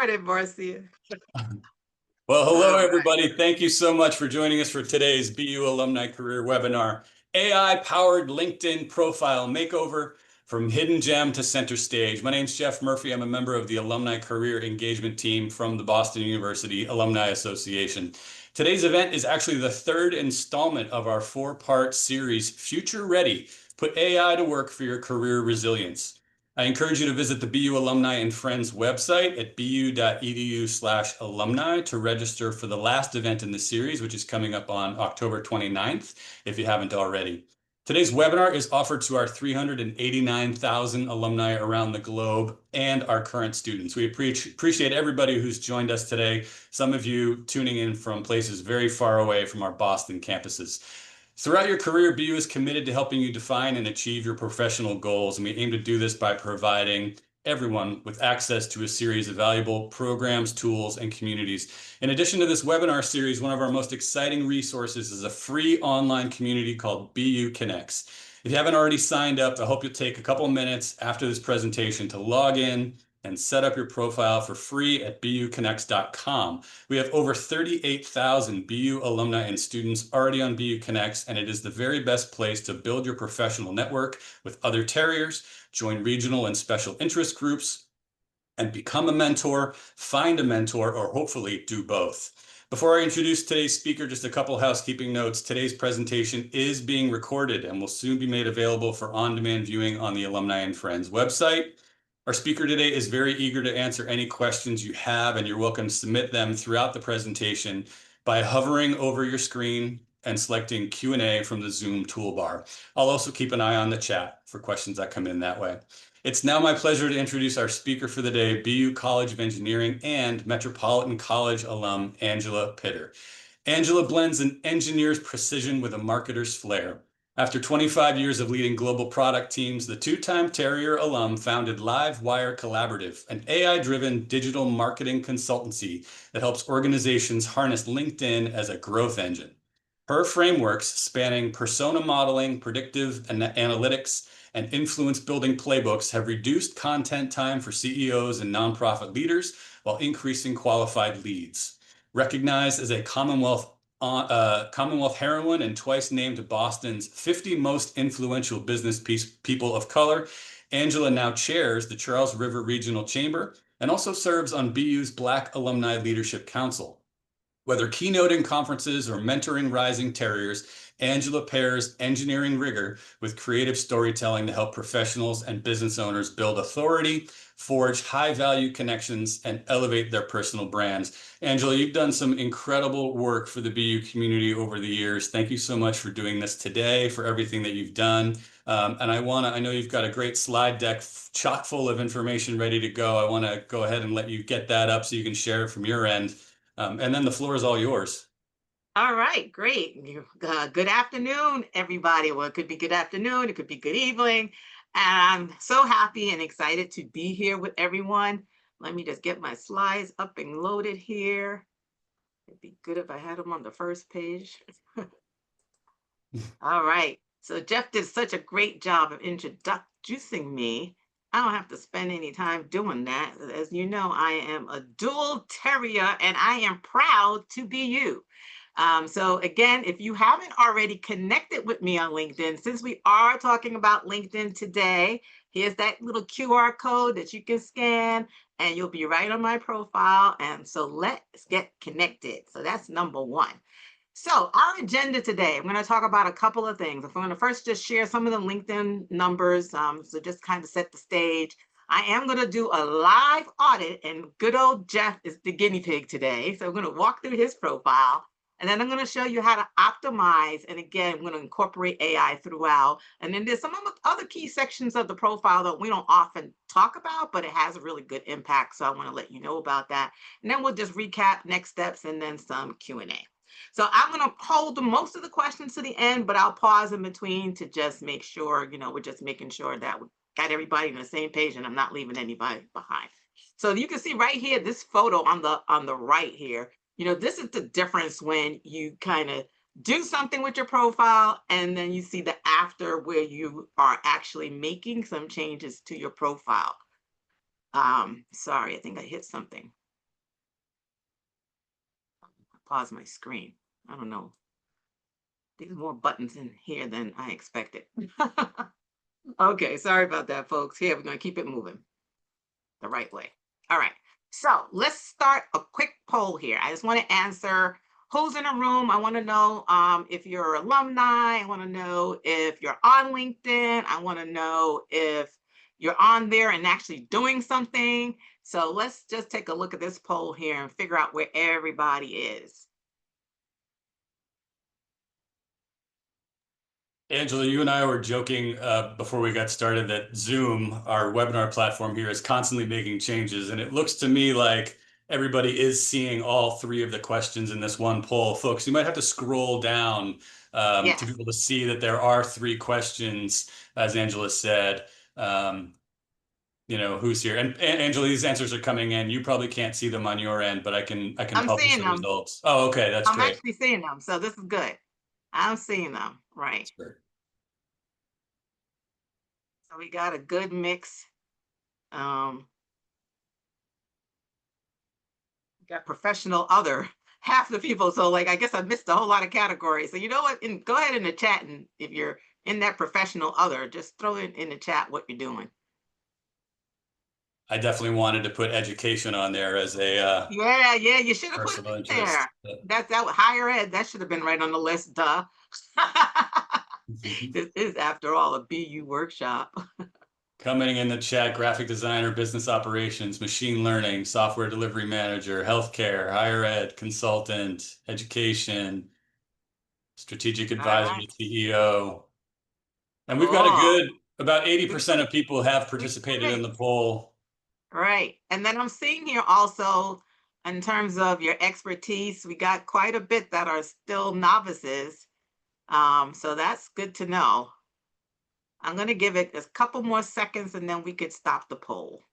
Morning, Marcia. Well, hello, All right. everybody. Thank you so much for joining us for today's BU Alumni Career Webinar, AI-powered LinkedIn Profile Makeover from Hidden Gem to Center Stage. My name's Jeff Murphy. I'm a member of the Alumni Career Engagement Team from the Boston University Alumni Association. Today's event is actually the third installment of our four-part series, Future Ready, Put AI to Work for Your Career Resilience. I encourage you to visit the BU Alumni and Friends website at bu.edu/alumni to register for the last event in the series, which is coming up on October 29th, if you haven't already. Today's webinar is offered to our 389,000 alumni around the globe and our current students. We appreciate everybody who's joined us today, some of you tuning in from places very far away from our Boston campuses. Throughout your career, BU is committed to helping you define and achieve your professional goals, and we aim to do this by providing everyone with access to a series of valuable programs, tools, and communities. In addition to this webinar series, one of our most exciting resources is a free online community called BU Connects. If you haven't already signed up, I hope you'll take a couple minutes after this presentation to log in and set up your profile for free at buconnects.com. We have over 38,000 BU alumni and students already on BU Connects, and it is the very best place to build your professional network with other terriers, join regional and special interest groups, and become a mentor, find a mentor, or hopefully do both. Before I introduce today's speaker, just a couple housekeeping notes. Today's presentation is being recorded and will soon be made available for on-demand viewing on the Alumni and Friends website. Our speaker today is very eager to answer any questions you have, and you're welcome to submit them throughout the presentation by hovering over your screen and selecting Q&A from the Zoom toolbar. I'll also keep an eye on the chat for questions that come in that way. It's now my pleasure to introduce our speaker for the day, BU College of Engineering and Metropolitan College alum, Angela Pitter. Angela blends an engineer's precision with a marketer's flair. After 25 years of leading global product teams, the two-time Terrier alum founded LiveWire Collaborative, an AI-driven digital marketing consultancy that helps organizations harness LinkedIn as a growth engine. Her frameworks, spanning persona modeling, predictive analytics, and influence-building playbooks, have reduced content time for CEOs and nonprofit leaders while increasing qualified leads. Recognized as a Commonwealth heroine and twice named Boston's 50 most influential business people of color, Angela now chairs the Charles River Regional Chamber and also serves on BU's Black Alumni Leadership Council. Whether keynoting conferences or mentoring rising terriers, Angela pairs engineering rigor with creative storytelling to help professionals and business owners build authority, forge high-value connections, and elevate their personal brands. Angela, you've done some incredible work for the BU community over the years. Thank you so much for doing this today, for everything that you've done. And I know you've got a great slide deck chock full of information ready to go. I want to go ahead and let you get that up so you can share it from your end. And then the floor is all yours. All right, great. Good afternoon, everybody. Well, it could be good afternoon, it could be good evening. And I'm so happy and excited to be here with everyone. Let me just get my slides up and loaded here. It'd be good if I had them on the first page. All right. So Jeff did such a great job of introducing me. I don't have to spend any time doing that. As you know, I am a dual terrier and I am proud to be you. So again, if you haven't already connected with me on LinkedIn, since we are talking about LinkedIn today, here's that little QR code that you can scan and you'll be right on my profile. And so let's get connected. So that's number one. So our agenda today, I'm going to talk about a couple of things. I'm going to first just share some of the LinkedIn numbers, so just kind of set the stage. I am going to do a live audit, and good old Jeff is the guinea pig today. So I'm going to walk through his profile, and then I'm going to show you how to optimize. And again, I'm going to incorporate AI throughout. And then there's some other key sections of the profile that we don't often talk about, but it has a really good impact. So I want to let you know about that. And then we'll just recap next steps and then some Q&A. So I'm going to hold most of the questions to the end, but I'll pause in between to just make sure, we're just making sure that we got everybody on the same page and I'm not leaving anybody behind. So you can see right here, this photo on the right here, this is the difference when you kind of do something with your profile and then you see the after where you are actually making some changes to your profile. Sorry, I think I hit something. pause my screen. I don't know. There's more buttons in here than I expected. Okay, sorry about that, folks. Here, we're going to keep it moving the right way. All right. So let's start a quick poll here. I just want to answer who's in the room. I want to know if you're alumni. I want to know if you're on LinkedIn. I want to know if you're on there and actually doing something. So let's just take a look at this poll here and figure out where everybody is. Angela, you and I were joking before we got started that Zoom, our webinar platform here, is constantly making changes. And it looks to me like everybody is seeing all three of the questions in this one poll. Folks, you might have to scroll down to be Yes, able to see that there are three questions, as Angela said. Who's here? And Angela, these answers are coming in. You probably can't see them on your end, but I can I'm publish seeing the them. results. Oh, okay, that's I'm great. actually seeing them. So this is good. I'm seeing them. Right. That's great. So we got a good mix. Um, got professional other half the people. So like I guess I missed a whole lot of categories. So you know what? Go ahead in the chat, and if you're in that professional other, just throw it in the chat what you're doing. I definitely wanted to put education on there as a Yeah, you should have put it personal in interest. there. That's that higher ed. That should have been right on the list. Duh. This is, after all, a BU workshop. Coming in the chat, graphic designer, business operations, machine learning, software delivery manager, healthcare, higher ed, consultant, education, strategic All right, advisory, CEO. And we've got a cool. good, about We 80% got of people have we participated in great. the poll. Right. And then I'm seeing here also, in terms of your expertise, we got quite a bit that are still novices. So that's good to know. I'm going to give it a couple more seconds and then we could stop the poll.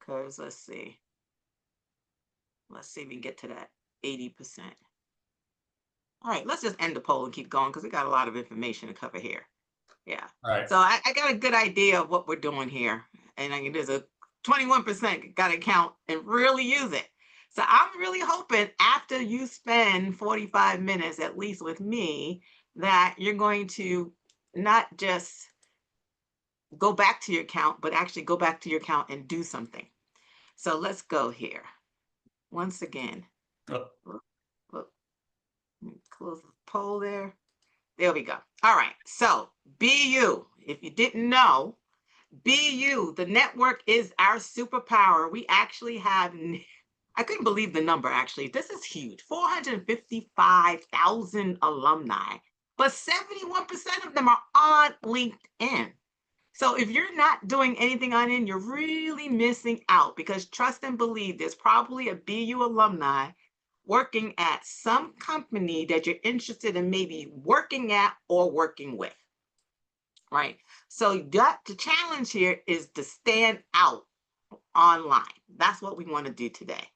Because let's see. Let's see if we can get to that 80%. All right, let's just end the poll and keep going because we got a lot of information to cover here. Yeah. All right. So I got a good idea of what we're doing here. And I mean, there's a 21% got to count and really use it. So I'm really hoping after you spend 45 minutes, at least with me, that you're going to not just go back to your account, but actually go back to your account and do something. So let's go here. Once again, Oh, close the poll there. There we go. All right. So BU, if you didn't know, BU, the network is our superpower. We actually have, I couldn't believe the number actually. This is huge, 455,000 alumni, but 71% of them are on LinkedIn. So if you're not doing anything on it, you're really missing out, because trust and believe there's probably a BU alumni working at some company that you're interested in maybe working at or working with. Right. So that the challenge here is to stand out online. That's what we want to do today.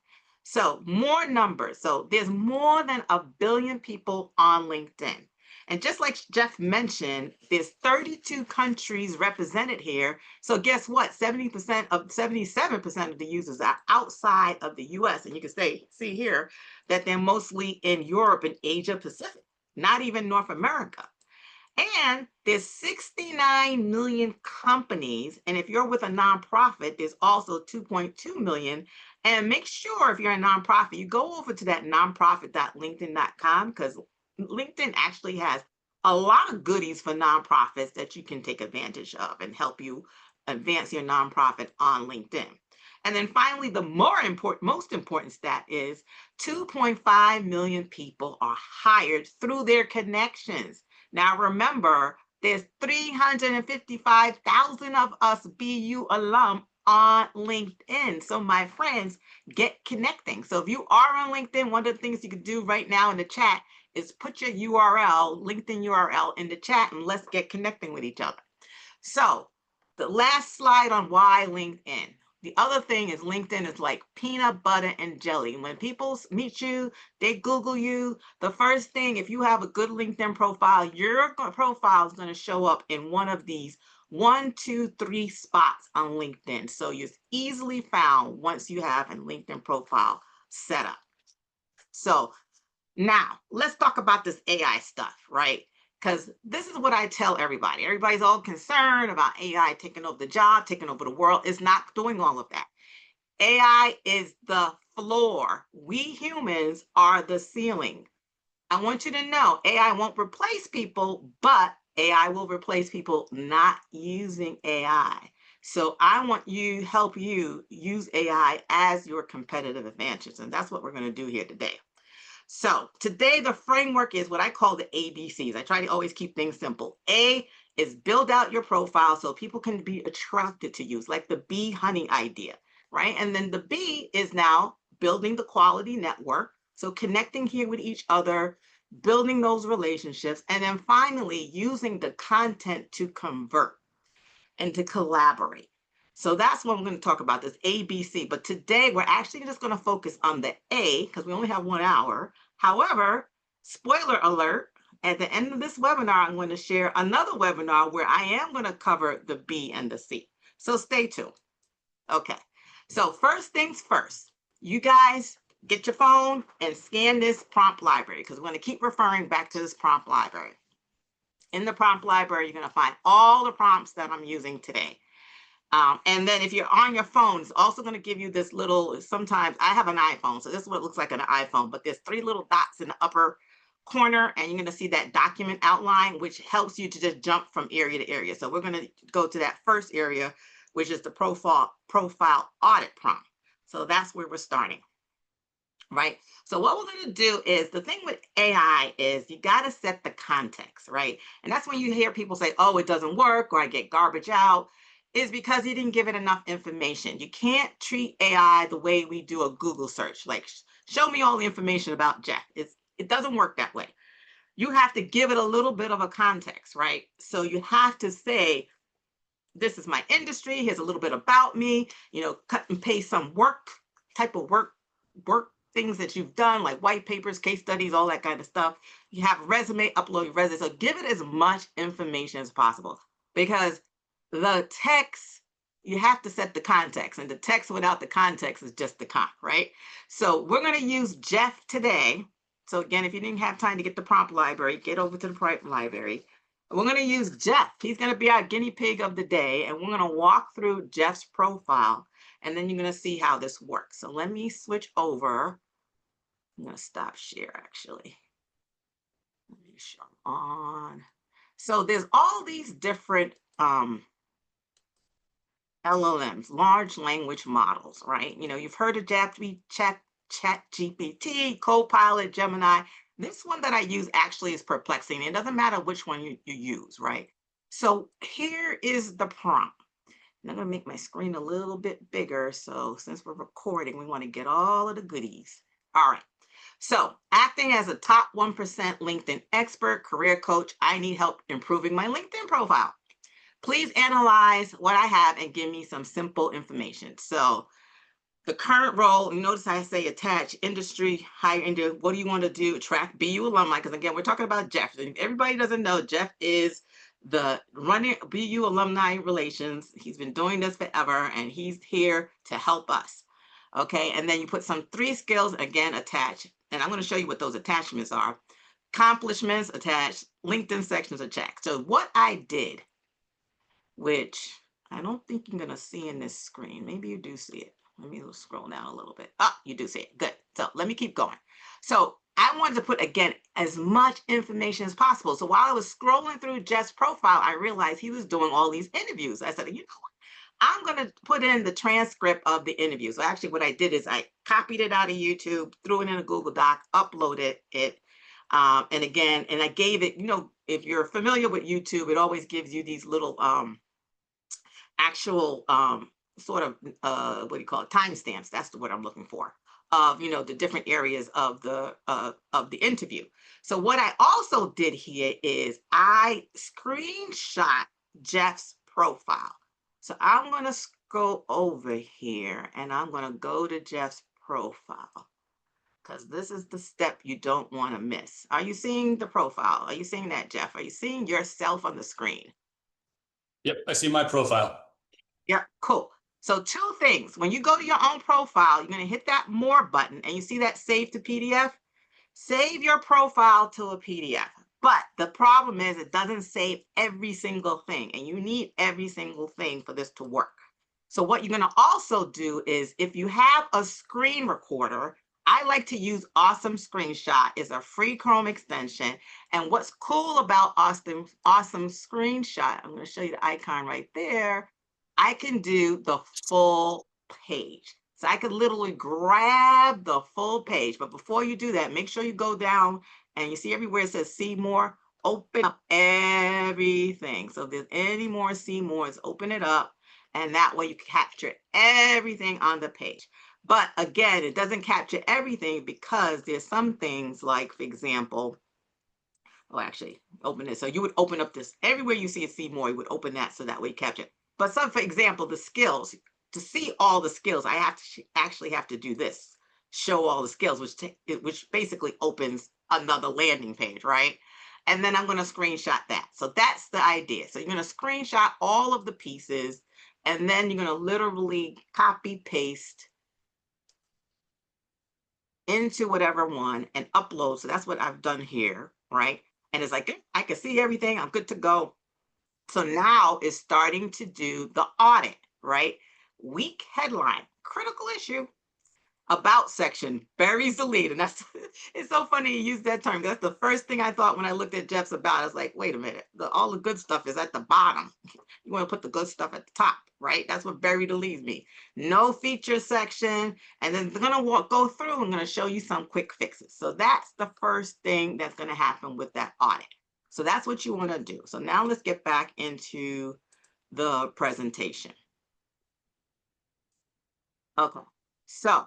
So more numbers. So there's more than 1 billion people on LinkedIn. And just like Jeff mentioned, there's 32 countries represented here. So guess what? 77% of the users are outside of the US. And you can see here that they're mostly in Europe and Asia Pacific, not even North America. And there's 69 million companies. And if you're with a nonprofit, there's also 2.2 million. And make sure if you're a nonprofit, you go over to that nonprofit.linkedin.com, because LinkedIn actually has a lot of goodies for nonprofits that you can take advantage of and help you advance your nonprofit on LinkedIn. And then finally, the most important stat is 2.5 million people are hired through their connections. Now, remember, there's 355,000 of us BU alum on LinkedIn. So, my friends, get connecting. So, if you are on LinkedIn, one of the things you can do right now in the chat is put your URL, LinkedIn URL, in the chat, and let's get connecting with each other. So, the last slide on why LinkedIn. The other thing is LinkedIn is like peanut butter and jelly. When people meet you, they Google you. The first thing, if you have a good LinkedIn profile, your profile is going to show up in one of these 1, 2, 3 spots on LinkedIn. So you're easily found once you have a LinkedIn profile set up. So Now, let's talk about this AI stuff, right? Because this is what I tell everybody. Everybody's all concerned about AI taking over the job, taking over the world. It's not doing all of that. AI is the floor. We humans are the ceiling. I want you to know AI won't replace people, but AI will replace people not using AI. So I want you help you use AI as your competitive advantage. And that's what we're going to do here today. So today the framework is what I call the ABCs. I try to always keep things simple. A is build out your profile so people can be attracted to you. It's like the bee honey idea, right? And then the B is now building the quality network. So connecting here with each other, building those relationships, and then finally using the content to convert and to collaborate. So that's what I'm going to talk about, this ABC. But today we're actually just going to focus on the A because we only have 1 hour. However, spoiler alert, at the end of this webinar, I'm going to share another webinar where I am going to cover the B and the C. So stay tuned. Okay. So first things first, you guys get your phone and scan this prompt library because we're going to keep referring back to this prompt library. In the prompt library, you're going to find all the prompts that I'm using today. And then if you're on your phone, it's also going to give you this little, sometimes I have an iPhone, so this is what it looks like on an iPhone, but there's 3 little dots in the upper corner, and you're going to see that document outline, which helps you to just jump from area to area. So we're going to go to that first area, which is the profile audit prompt. So that's where we're starting. Right. So what we're going to do is, the thing with AI is you got to set the context, right? And that's when you hear people say, oh, it doesn't work, or I get garbage out, is because you didn't give it enough information. You can't treat AI the way we do a Google search. Like, show me all the information about Jeff. It doesn't work that way. You have to give it a little bit of a context, right? So you have to say, this is my industry. Here's a little bit about me, cut and paste some type of work things that you've done, like white papers, case studies, all that kind of stuff. You have a resume, upload your resume. So give it as much information as possible, because the text, you have to set the context, and the text without the context is just the comp, right? So we're going to use Jeff today. So again, if you didn't have time to get the prompt library, get over to the prompt library. We're going to use Jeff. He's going to be our guinea pig of the day, and we're going to walk through Jeff's profile, and then you're going to see how this works. So let me switch over. I'm going to stop share, actually. Let me show on. So there's all these different LLMs, large language models, right? You've heard of ChatGPT, Copilot, Gemini. This one that I use actually is perplexing. It doesn't matter which one you use, right? So here is the prompt. And I'm going to make my screen a little bit bigger. So since we're recording, we want to get all of the goodies. All right. So, acting as a top 1% LinkedIn expert, career coach, I need help improving my LinkedIn profile. Please analyze what I have and give me some simple information. So, the current role, you notice I say attach industry, hire into, what do you want to do? Attract BU alumni, because again, we're talking about Jeff. Everybody doesn't know Jeff is the running BU alumni relations. He's been doing this forever, and he's here to help us. Okay, and then you put some 3 skills, again, attach. And I'm going to show you what those attachments are. Accomplishments attached, LinkedIn sections attached. So what I did, which I don't think you're going to see in this screen. Maybe you do see it. Let me scroll down a little bit. Oh, you do see it. Good. So let me keep going. So I wanted to put, again, as much information as possible. So while I was scrolling through Jeff's profile, I realized he was doing all these interviews. I said, you know what? I'm going to put in the transcript of the interview. So actually what I did is I copied it out of YouTube, threw it in a Google Doc, uploaded it. And again, and I gave it, if you're familiar with YouTube, it always gives you these little actual sort of, what do you call it? Timestamps. That's the word I'm looking for, of, the different areas of the interview. So what I also did here is I screenshot Jeff's profile. So I'm going to go over here and I'm going to go to Jeff's profile, because this is the step you don't want to miss. Are you seeing the profile? Are you seeing that, Jeff? Are you seeing yourself on the screen? Yep, I see my profile. Yeah, cool. So 2 things. When you go to your own profile, you're going to hit that more button, and you see that save to PDF. Save your profile to a PDF. But the problem is it doesn't save every single thing, and you need every single thing for this to work. So what you're going to also do is if you have a screen recorder, I like to use Awesome Screenshot. It's a free Chrome extension. And what's cool about Awesome Screenshot, I'm going to show you the icon right there. I can do the full page. So I could literally grab the full page. But before you do that, make sure you go down and you see everywhere it says see more, open up everything. So if there's any more see mores, open it up. And that way you capture everything on the page. But again, it doesn't capture everything because there's some things like, for example, oh, actually, open it. So you would open up this, everywhere you see a see more, you would open that so that way you capture it. But some, for example, the skills, to see all the skills, I have to actually have to do this, show all the skills, which basically opens another landing page, right? And then I'm going to screenshot that. So that's the idea. So you're going to screenshot all of the pieces, and then you're going to literally copy paste into whatever one and upload. So that's what I've done here, right? And it's like, I can see everything. I'm good to go. So now it's starting to do the audit, right? Weak headline, critical issue, about section, buries the lead. And that's, it's so funny you use that term. That's the first thing I thought when I looked at Jeff's about. I was like, wait a minute, all the good stuff is at the bottom. You want to put the good stuff at the top, right? That's what bury the lead means. No feature section. And then they're going to go through. I'm going to show you some quick fixes. So that's the first thing that's going to happen with that audit. So that's what you want to do. So now let's get back into the presentation. Okay, so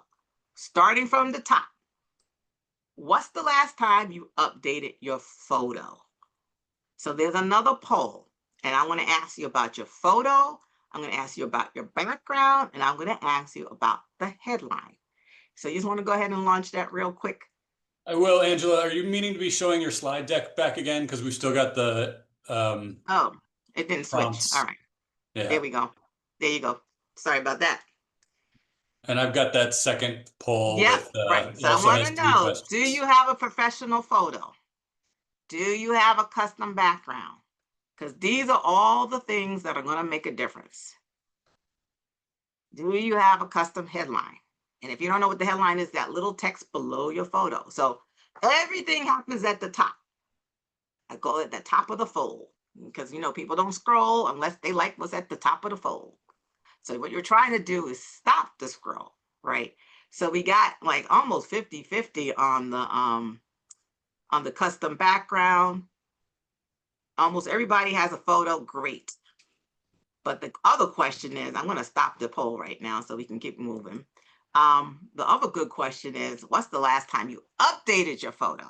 starting from the top, what's the last time you updated your photo? So there's another poll, and I want to ask you about your photo. I'm going to ask you about your background, and I'm going to ask you about the headline. So you just want to go ahead and launch that real quick? I will, Angela. Are you meaning to be showing your slide deck back again? Because we've still got the oh, it didn't switch. prompts. All right, Yeah. there we go. There you go. Sorry about that. And I've got that second poll Yep, with right. So I also want has to 3 know, do questions. you have a professional photo? Do you have a custom background? Because these are all the things that are going to make a difference. Do you have a custom headline? And if you don't know what the headline is, that little text below your photo. So everything happens at the top. I go at the top of the fold because, you know, people don't scroll unless they like what's at the top of the fold. So what you're trying to do is stop the scroll, right? So we got like almost 50-50 on the custom background. Almost everybody has a photo, great. But the other question is, I'm going to stop the poll right now so we can keep moving. The other good question is, what's the last time you updated your photo?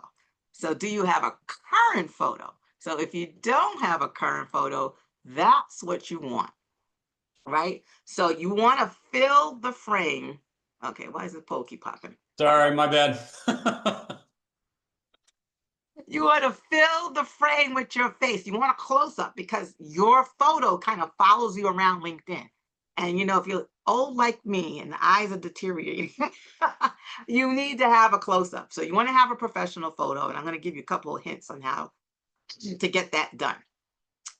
So do you have a current photo? So if you don't have a current photo, that's what you want, right? So you want to fill the frame. Okay, why is this poll keep popping? Sorry, my bad. You want to fill the frame with your face. You want a close up because your photo kind of follows you around LinkedIn. And you know, if you're old like me and the eyes are deteriorating, you need to have a close up. So you want to have a professional photo. And I'm going to give you a couple of hints on how to get that done.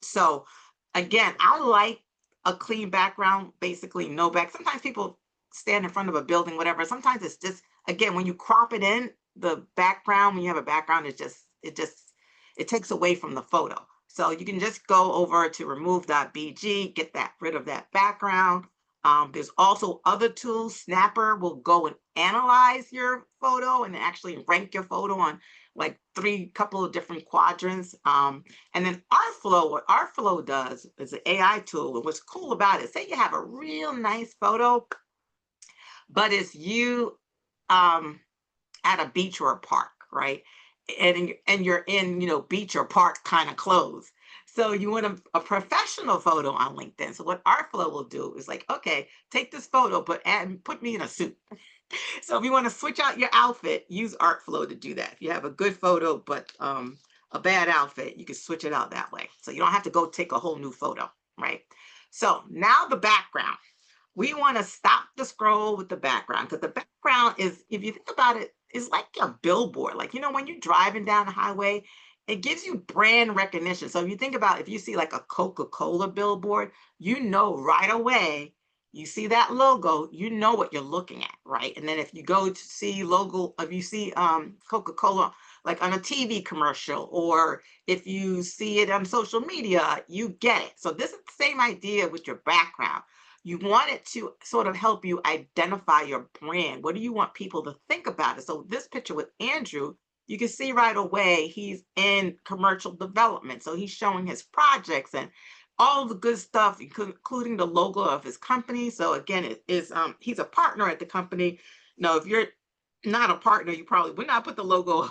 So again, I like a clean background, basically no back. Sometimes people stand in front of a building, whatever. Sometimes it's just, again, when you crop it in, the background, when you have a background, it takes away from the photo. So you can just go over to remove.bg, get rid of that background. There's also other tools. Snapper will go and analyze your photo and actually rank your photo on like couple of different quadrants. And then Artflow, what Artflow does is an AI tool. And what's cool about it, say you have a real nice photo, but it's you at a beach or a park, right? And you're in, you know, beach or park kind of clothes. So you want a professional photo on LinkedIn. So what Artflow will do is like, okay, take this photo, put me in a suit. So if you want to switch out your outfit, use Artflow to do that. If you have a good photo, but a bad outfit, you can switch it out that way. So you don't have to go take a whole new photo, right? So now the background. We want to stop the scroll with the background because the background is, if you think about it, is like a billboard. Like, when you're driving down the highway, it gives you brand recognition. So if you think about if you see like a Coca-Cola billboard, right away, you see that logo, you know what you're looking at, right? And then if you go to see if you see Coca-Cola like on a TV commercial, or if you see it on social media, you get it. So this is the same idea with your background. You want it to sort of help you identify your brand. What do you want people to think about it? So this picture with Andrew, you can see right away he's in commercial development. So he's showing his projects and all the good stuff, including the logo of his company. So again, he's a partner at the company. Now, if you're not a partner, you probably would not put the logo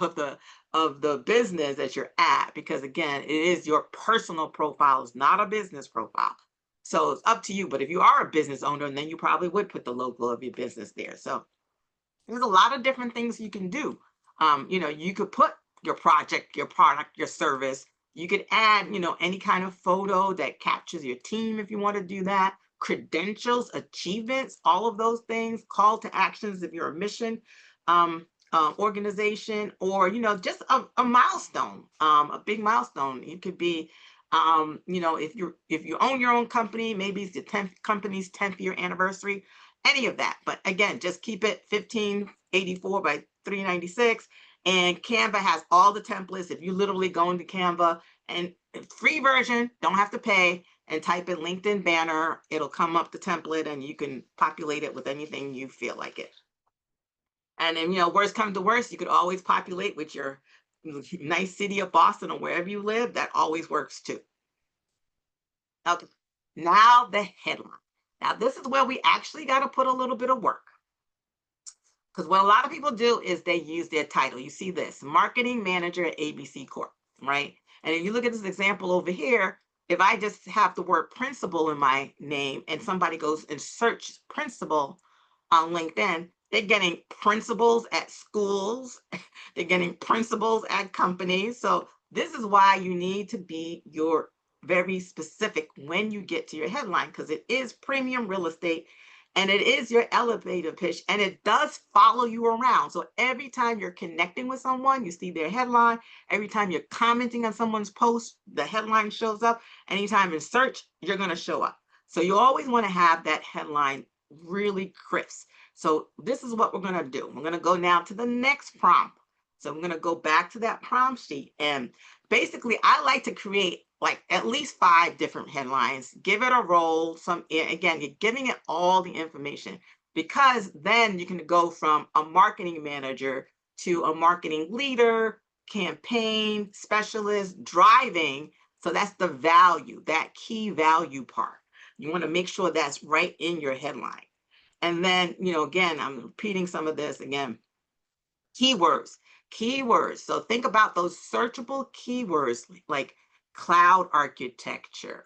of the business that you're at, because again, it is your personal profile, it's not a business profile. So it's up to you. But if you are a business owner, then you probably would put the logo of your business there. So there's a lot of different things you can do. You could put your project, your product, your service. You could add, any kind of photo that captures your team if you want to do that. Credentials, achievements, all of those things. Call to actions if you're a mission organization, or just a milestone, a big milestone. It could be if you own your own company, maybe it's the 10th company's 10th year anniversary, any of that. But again, just keep it 1584 by 396. And Canva has all the templates. If you literally go into Canva, and free version, don't have to pay, and type in LinkedIn banner, it'll come up the template and you can populate it with anything you feel like it. And then, worst come to worst, you could always populate with your nice city of Boston or wherever you live. That always works too. Okay, now the headline. Now, this is where we actually got to put a little bit of work. Because what a lot of people do is they use their title. You see this, marketing manager at ABC Corp, right? And if you look at this example over here, if I just have the word principal in my name and somebody goes and searches principal on LinkedIn, they're getting principals at schools, they're getting principals at companies. So this is why you need to be very specific when you get to your headline, because it is premium real estate and it is your elevator pitch, and it does follow you around. So every time you're connecting with someone, you see their headline. Every time you're commenting on someone's post, the headline shows up. Anytime in search, you're going to show up. So you always want to have that headline really crisp. So this is what we're going to do. We're going to go now to the next prompt. So I'm going to go back to that prompt sheet. And basically, I like to create like at least 5 different headlines. Give it a roll. Again, you're giving it all the information, because then you can go from a marketing manager to a marketing leader, campaign specialist, driving. So that's the value, that key value part. You want to make sure that's right in your headline. And then, again, I'm repeating some of this again. Keywords. So think about those searchable keywords like cloud architecture,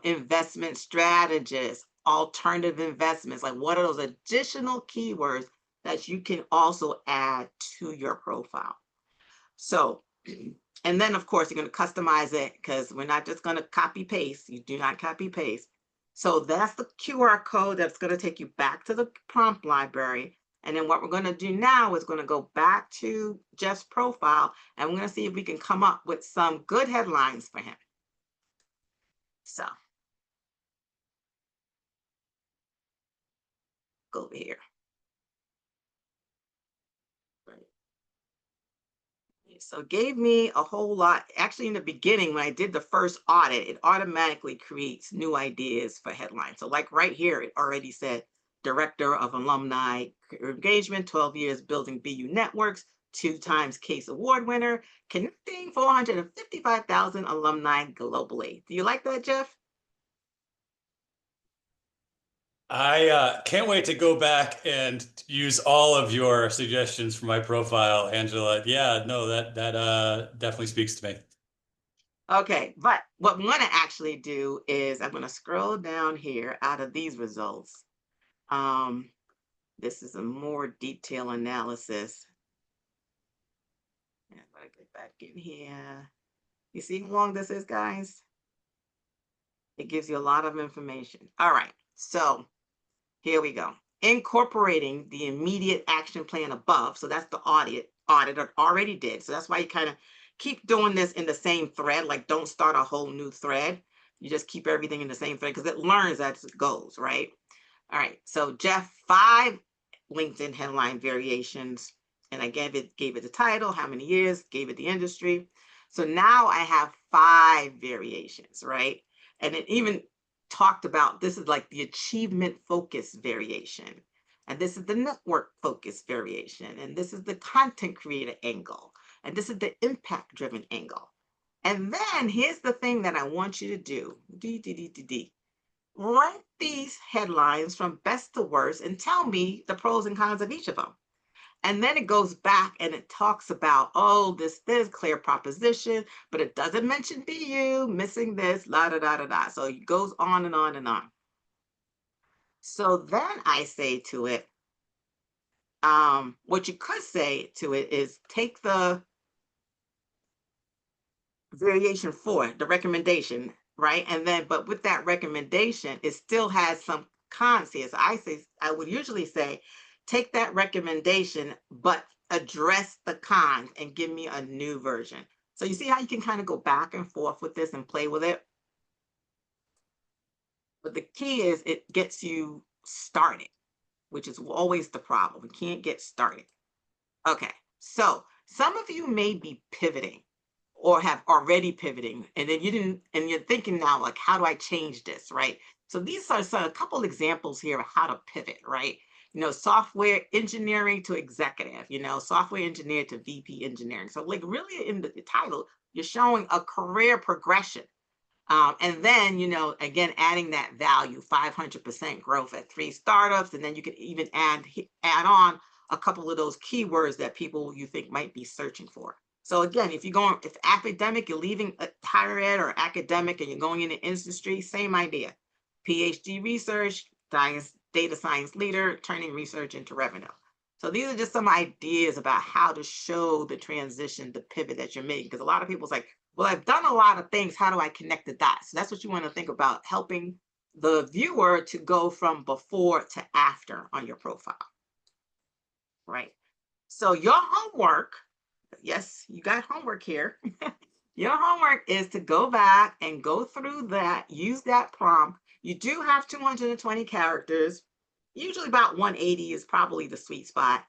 investment strategist, alternative investments. Like, what are those additional keywords that you can also add to your profile? So, and then of course, you're going to customize it, because we're not just going to copy paste. You do not copy paste. So that's the QR code that's going to take you back to the prompt library. And then what we're going to do now is going to go back to Jeff's profile, and we're going to see if we can come up with some good headlines for him. So go over here. So it gave me a whole lot. Actually, in the beginning, when I did the first audit, it automatically creates new ideas for headlines. So like right here, it already said Director of Alumni Engagement, 12 years building BU networks, 2 times CASE Award winner, connecting 455,000 alumni globally. Do you like that, Jeff? I can't wait to go back and use all of your suggestions for my profile, Angela. Yeah, no, that definitely speaks to me. Okay, but what I'm going to actually do is I'm going to scroll down here out of these results. This is a more detailed analysis. I'm going to get back in here. You see how long this is, guys? It gives you a lot of information. All right, so here we go. incorporating the immediate action plan above. So that's the auditor already did. So that's why you kind of keep doing this in the same thread. Like, don't start a whole new thread. You just keep everything in the same thread because it learns as it goes, right? All right. So Jeff, 5 LinkedIn headline variations, and I gave it the title, how many years, gave it the industry. So now I have 5 variations, right? And it even talked about, this is like the achievement focus variation, and this is the network focus variation, and this is the content creator angle, and this is the impact driven angle. And then here's the thing that I want you to do. Rank these headlines from best to worst and tell me the pros and cons of each of them. And then it goes back and it talks about, oh, this clear proposition, but it doesn't mention BU, missing this, la da da da da. So it goes on and on and on. So then I say to it, what you could say to it is take the variation 4, the recommendation, right? And then, but with that recommendation, it still has some cons here. So I would usually say, take that recommendation, but address the cons and give me a new version. So you see how you can kind of go back and forth with this and play with it. But the key is it gets you started, which is always the problem. We can't get started. Okay, so some of you may be pivoting or have already pivoting, and then and you're thinking now, like, how do I change this, right? So these are a couple examples here of how to pivot, right? Software engineering to executive, software engineer to VP engineering. So like really in the title, you're showing a career progression. And then, again, adding that value, 500% growth at 3 startups. And then you can even add on a couple of those keywords that people you think might be searching for. So again, if academic, you're leaving higher ed or academic and you're going into industry, same idea. PhD research, data science leader, turning research into revenue. So these are just some ideas about how to show the transition, the pivot that you're making. Because a lot of people's like, well, I've done a lot of things. How do I connect the dots? So that's what you want to think about, helping the viewer to go from before to after on your profile, right? So your homework, yes, you got homework here. Your homework is to go back and go through that, use that prompt. You do have 220 characters. Usually about 180 is probably the sweet spot.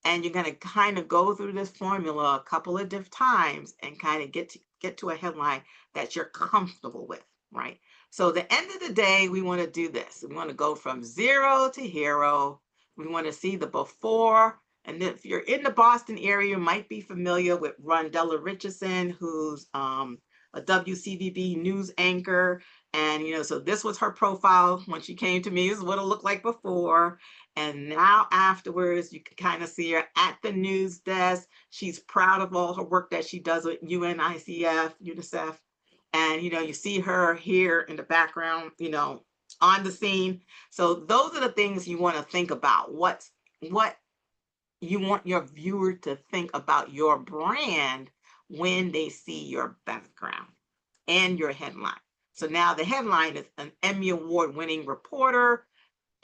And you're going to kind of go through this formula a couple of different times and kind of get to a headline that you're comfortable with, right? So the end of the day, we want to do this. We want to go from 0 to hero. We want to see the before. And if you're in the Boston area, you might be familiar with Rondella Richardson, who's a WCVB news anchor. And, so this was her profile when she came to me. This is what it looked like before. And now afterwards, you can kind of see her at the news desk. She's proud of all her work that she does with UNICEF. And, you see her here in the background, on the scene. So those are the things you want to think about. What you want your viewer to think about your brand when they see your background and your headline. So now the headline is an Emmy Award winning reporter,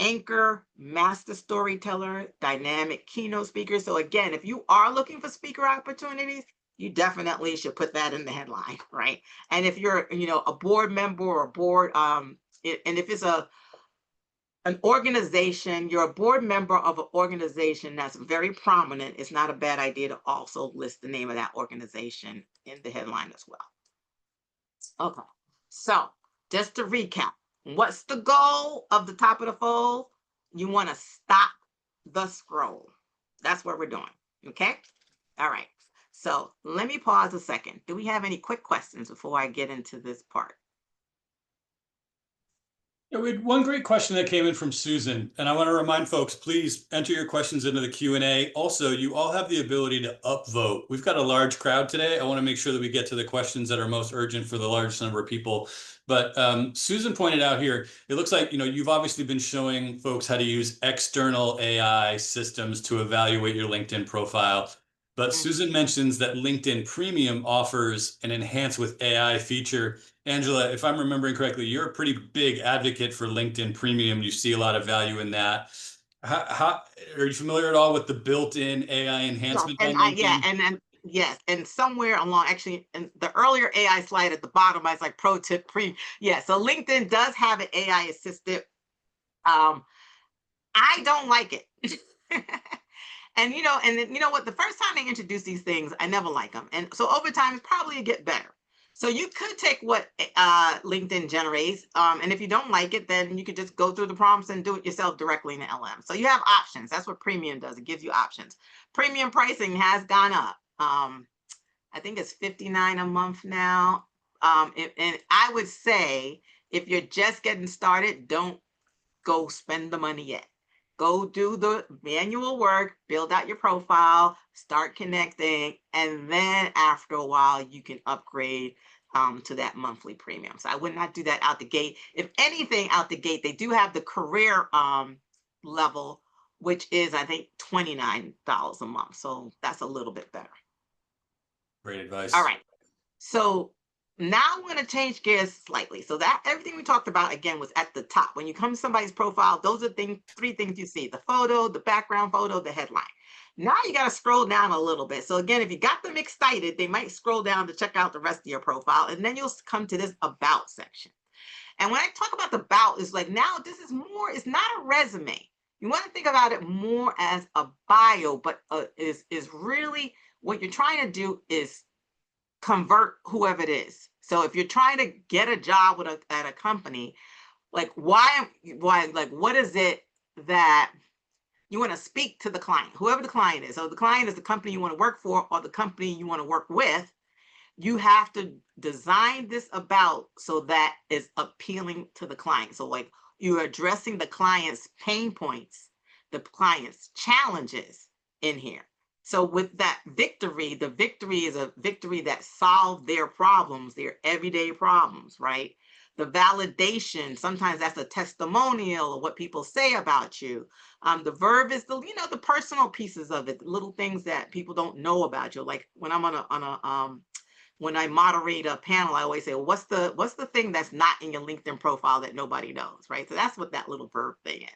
anchor, master storyteller, dynamic keynote speaker. So again, if you are looking for speaker opportunities, you definitely should put that in the headline, right? And if you're, a board member or a board, and if it's an organization, you're a board member of an organization that's very prominent, it's not a bad idea to also list the name of that organization in the headline as well. Okay, so just to recap, what's the goal of the top of the fold? You want to stop the scroll. That's what we're doing, okay? All right, so let me pause a second. Do we have any quick questions before I get into this part? Yeah, we had one great question that came in from Susan, and I want to remind folks, please enter your questions into the Q&A. Also, you all have the ability to upvote. We've got a large crowd today. I want to make sure that we get to the questions that are most urgent for the largest number of people. But Susan pointed out here, it looks like, you've obviously been showing folks how to use external AI systems to evaluate your LinkedIn profile. But Susan mentions that LinkedIn Premium offers an enhance with AI feature. Angela, if I'm remembering correctly, you're a pretty big advocate for LinkedIn Premium. You see a lot of value in that. How are you familiar at all with the built-in AI Yes, enhancement on and LinkedIn? and then yes, and somewhere along, actually, in the earlier AI slide at the bottom, I was like pro tip pre. Yeah, so LinkedIn does have an AI assistant. Um, I don't like it. And and then, you know what? The first time they introduce these things, I never like them, and so over time, it's probably get better. So you could take what LinkedIn generates, and if you don't like it, then you could just go through the prompts and do it yourself directly in the LM. So you have options. That's what Premium does. It gives you options. Premium pricing has gone up. I think it's 59 a month now. And I would say if you're just getting started, don't go spend the money yet. Go do the manual work, build out your profile, start connecting, and then after a while, you can upgrade to that monthly premium. So I would not do that out the gate. If anything, out the gate, they do have the career level, which is, I think, $29 a month. So that's a little bit better. Great All advice. right. So now I'm going to change gears slightly. So that everything we talked about again was at the top. When you come to somebody's profile, those are three things you see: the photo, the background photo, the headline. Now you got to scroll down a little bit. So again, if you got them excited, they might scroll down to check out the rest of your profile, and then you'll come to this about section. And when I talk about the about, it's like now this is more. It's not a resume. You want to think about it more as a bio, but is really what you're trying to do is convert whoever it is. So if you're trying to get a job with at a company, like like what is it that you want to speak to the client, whoever the client is. So the client is the company you want to work for or the company you want to work with. You have to design this about so that is appealing to the client. So like you're addressing the client's pain points, the client's challenges in here. So with that victory, the victory is a victory that solved their problems, their everyday problems, right? The validation, sometimes that's a testimonial of what people say about you. The verb is the personal pieces of it, the little things that people don't know about you. Like when I'm on a when I moderate a panel, I always say, well, what's the thing that's not in your LinkedIn profile that nobody knows, right? So that's what that little verb thing is.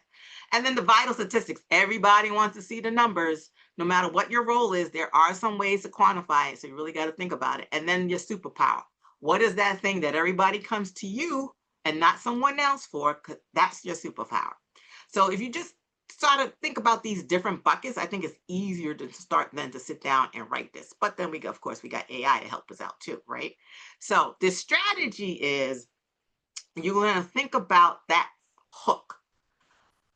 And then the vital statistics. Everybody wants to see the numbers, no matter what your role is. There are some ways to quantify it, so you really got to think about it. And then your superpower. What is that thing that everybody comes to you and not someone else for? Because that's your superpower. So if you just sort of think about these different buckets, I think it's easier to start than to sit down and write this. But then of course, we got AI to help us out too, right? So this strategy is you're going to think about that hook,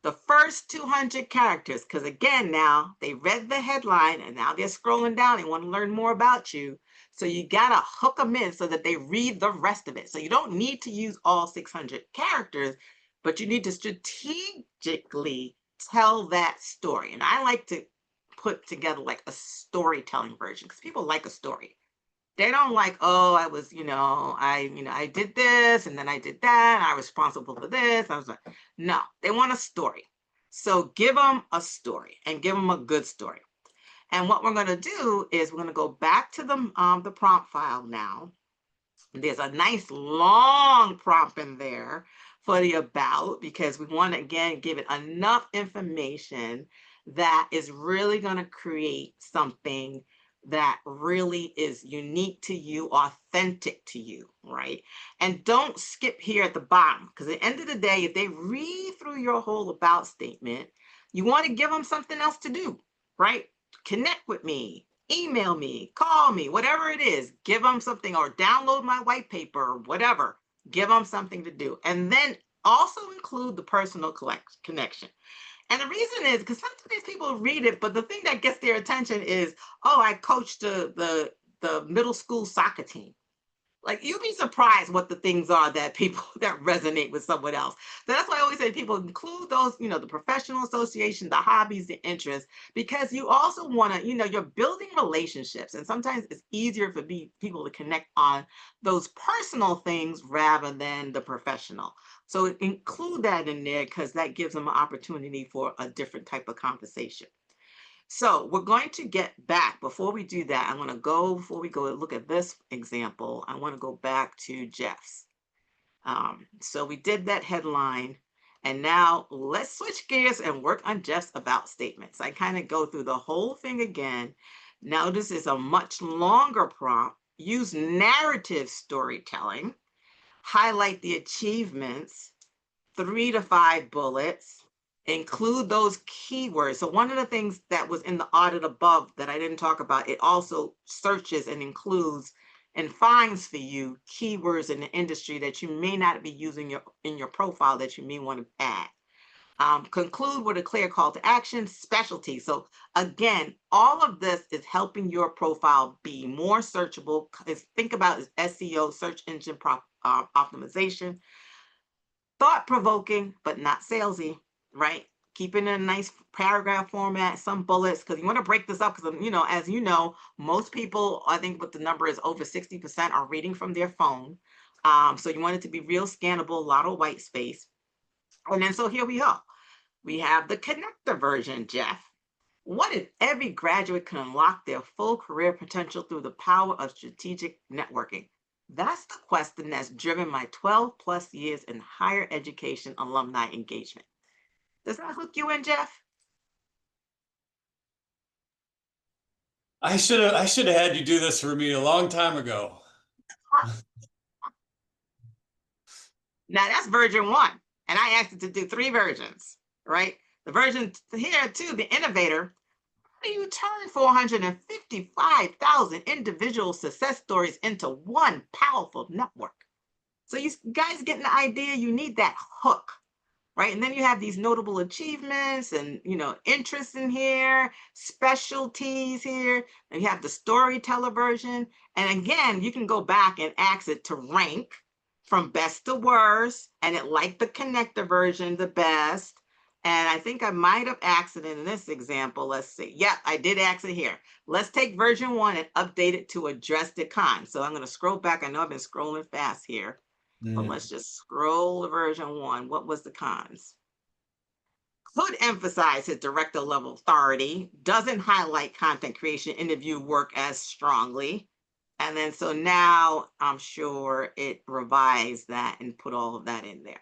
the first 200 characters, because again, now they read the headline and now they're scrolling down. They want to learn more about you. So you got to hook them in so that they read the rest of it. So you don't need to use all 600 characters, but you need to strategically tell that story. And I like to put together like a storytelling version because people like a story. They don't like, oh, I was, I did this and then I did that. And I was responsible for this. I was like, no, they want a story. So give them a story and give them a good story. And what we're going to do is we're going to go back to the prompt file now. There's a nice long prompt in there for the about because we want to, again, give it enough information that is really going to create something that really is unique to you, authentic to you, right? And don't skip here at the bottom because at the end of the day, if they read through your whole about statement, you want to give them something else to do, right? Connect with me, email me, call me, whatever it is, give them something or download my white paper or whatever. Give them something to do. And then also include the personal connection. And the reason is because sometimes people read it, but the thing that gets their attention is, oh, I coached the middle school soccer team. Like you'd be surprised what the things are that people that resonate with someone else. So that's why I always say people include those, the professional association, the hobbies, the interests, because you also want to, you're building relationships. And sometimes it's easier for people to connect on those personal things rather than the professional. So include that in there because that gives them an opportunity for a different type of conversation. So we're going to get back. Before we do that, before we go look at this example, I want to go back to Jeff's. So we did that headline. And now let's switch gears and work on Jeff's about statements. I kind of go through the whole thing again. Now, this is a much longer prompt. Use narrative storytelling, highlight the achievements, 3 to 5 bullets, include those keywords. So one of the things that was in the audit above that I didn't talk about, it also searches and includes and finds for you keywords in the industry that you may not be using in your profile that you may want to add. Conclude with a clear call to action, specialty. So again, all of this is helping your profile be more searchable. Think about SEO, search engine optimization, thought-provoking, but not salesy, right? Keeping in a nice paragraph format, some bullets, because you want to break this up because, as you know, most people, I think what the number is over 60% are reading from their phone. So you want it to be real scannable, a lot of white space. And then so here we go. We have the connector version, Jeff. What if every graduate can unlock their full career potential through the power of strategic networking? That's the question that's driven my 12 plus years in higher education alumni engagement. Does that hook you in, Jeff? I should have had you do this for me a long time ago. Now that's version 1. And I asked it to do 3 versions, right? The version here too, the innovator, you turn 455,000 individual success stories into one powerful network. So you guys getting the idea, you need that hook, right? And then you have these notable achievements and, interests in here, specialties here, and you have the storyteller version. And again, you can go back and ask it to rank from best to worst, and it liked the connector version the best. And I think I might have asked it in this example. Let's see. Yep, I did ask it here. Let's take version 1 and update it to address the cons. So I'm going to scroll back. I know I've been scrolling fast here, but let's just scroll to version 1. What was the cons? Could emphasize his director level authority, doesn't highlight content creation interview work as strongly. And then so now I'm sure it revised that and put all of that in there.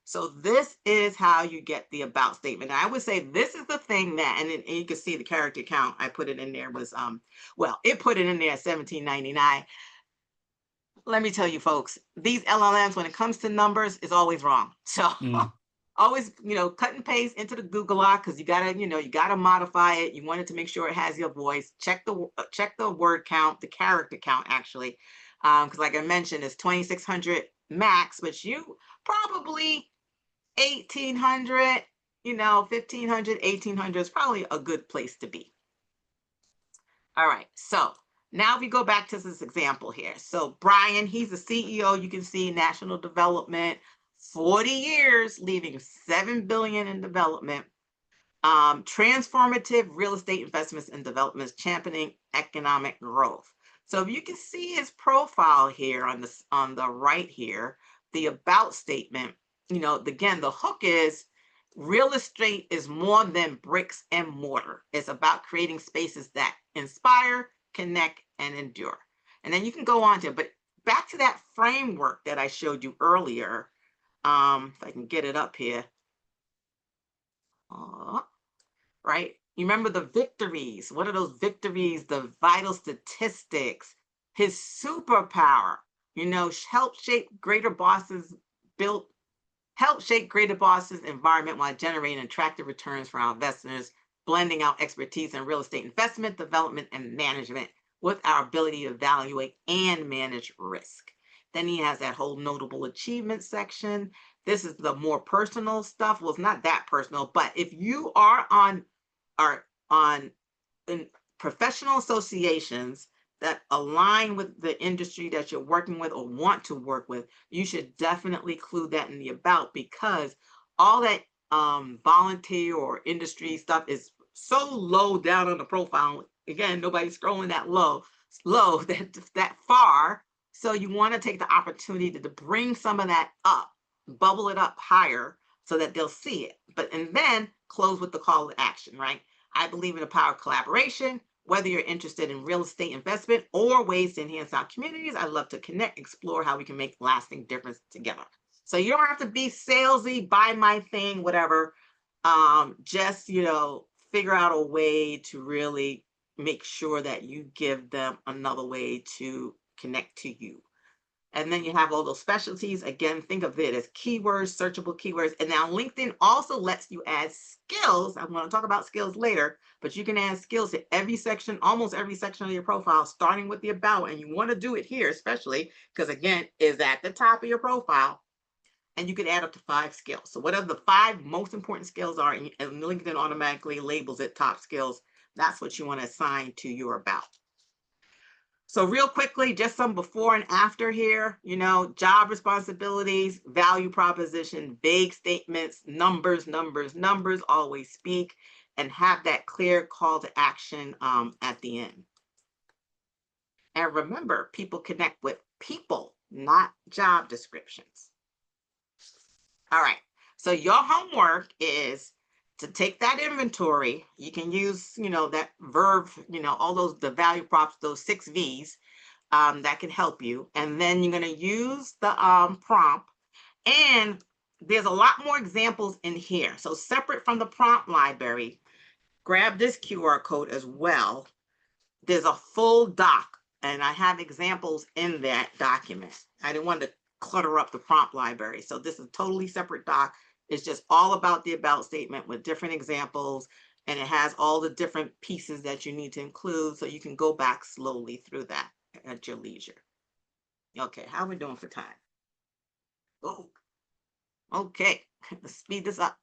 So this is how you get the about statement. And I would say this is the thing that, and you can see the character count I put it in there was, it put it in there at 1799. Let me tell you folks, these LLMs, when it comes to numbers, is always wrong. So always, cut and paste into the Google Doc, because you gotta modify it. You want it to make sure it has your voice. Check the word count, the character count actually, because like I mentioned, it's 2,600 max, but you probably 1,800, 1,500, 1,800 is probably a good place to be. All right, so now we go back to this example here. So Brian, he's the CEO. You can see national development, 40 years, leaving $7 billion in development. Transformative real estate investments and developments, championing economic growth. So if you can see his profile here on the right here, the about statement, again, the hook is real estate is more than bricks and mortar. It's about creating spaces that inspire, connect, and endure. And then you can go on to, but back to that framework that I showed you earlier. If I can get it up here. Right? You remember the victories. What are those victories? The vital statistics, his superpower, help shape greater bosses environment while generating attractive returns for our investors, blending out expertise in real estate investment, development, and management with our ability to evaluate and manage risk. Then he has that whole notable achievement section. This is the more personal stuff. Well, it's not that personal, but if you are on in professional associations that align with the industry that you're working with or want to work with, you should definitely include that in the about, because all that volunteer or industry stuff is so low down on the profile. Again, nobody's scrolling that low that far. So you want to take the opportunity to bring some of that up, bubble it up higher so that they'll see it. And then close with the call to action, right? I believe in the power of collaboration. Whether you're interested in real estate investment or ways to enhance our communities, I'd love to connect, explore how we can make lasting difference together. So you don't have to be salesy, buy my thing, whatever. Just, figure out a way to really make sure that you give them another way to connect to you. And then you have all those specialties. Again, think of it as keywords, searchable keywords. And now LinkedIn also lets you add skills. I'm going to talk about skills later, but you can add skills to every section, almost every section of your profile, starting with the about. And you want to do it here, especially because, again, is at the top of your profile. And you can add up to 5 skills. So whatever the 5 most important skills are, and LinkedIn automatically labels it top skills, that's what you want to assign to your about. So real quickly, just some before and after here, job responsibilities, value proposition, vague statements, numbers, always speak, and have that clear call to action at the end. And remember, people connect with people, not job descriptions. All right. So your homework is to take that inventory. You can use, that verb, all the value props, those 6 V's that can help you. And then you're going to use the prompt. And there's a lot more examples in here. So separate from the prompt library, grab this QR code as well. There's a full doc, and I have examples in that document. I didn't want to clutter up the prompt library. So this is a totally separate doc. It's just all about the about statement with different examples, and it has all the different pieces that you need to include, so you can go back slowly through that at your leisure. Okay, how are we doing for time? Oh, okay, let's speed this up.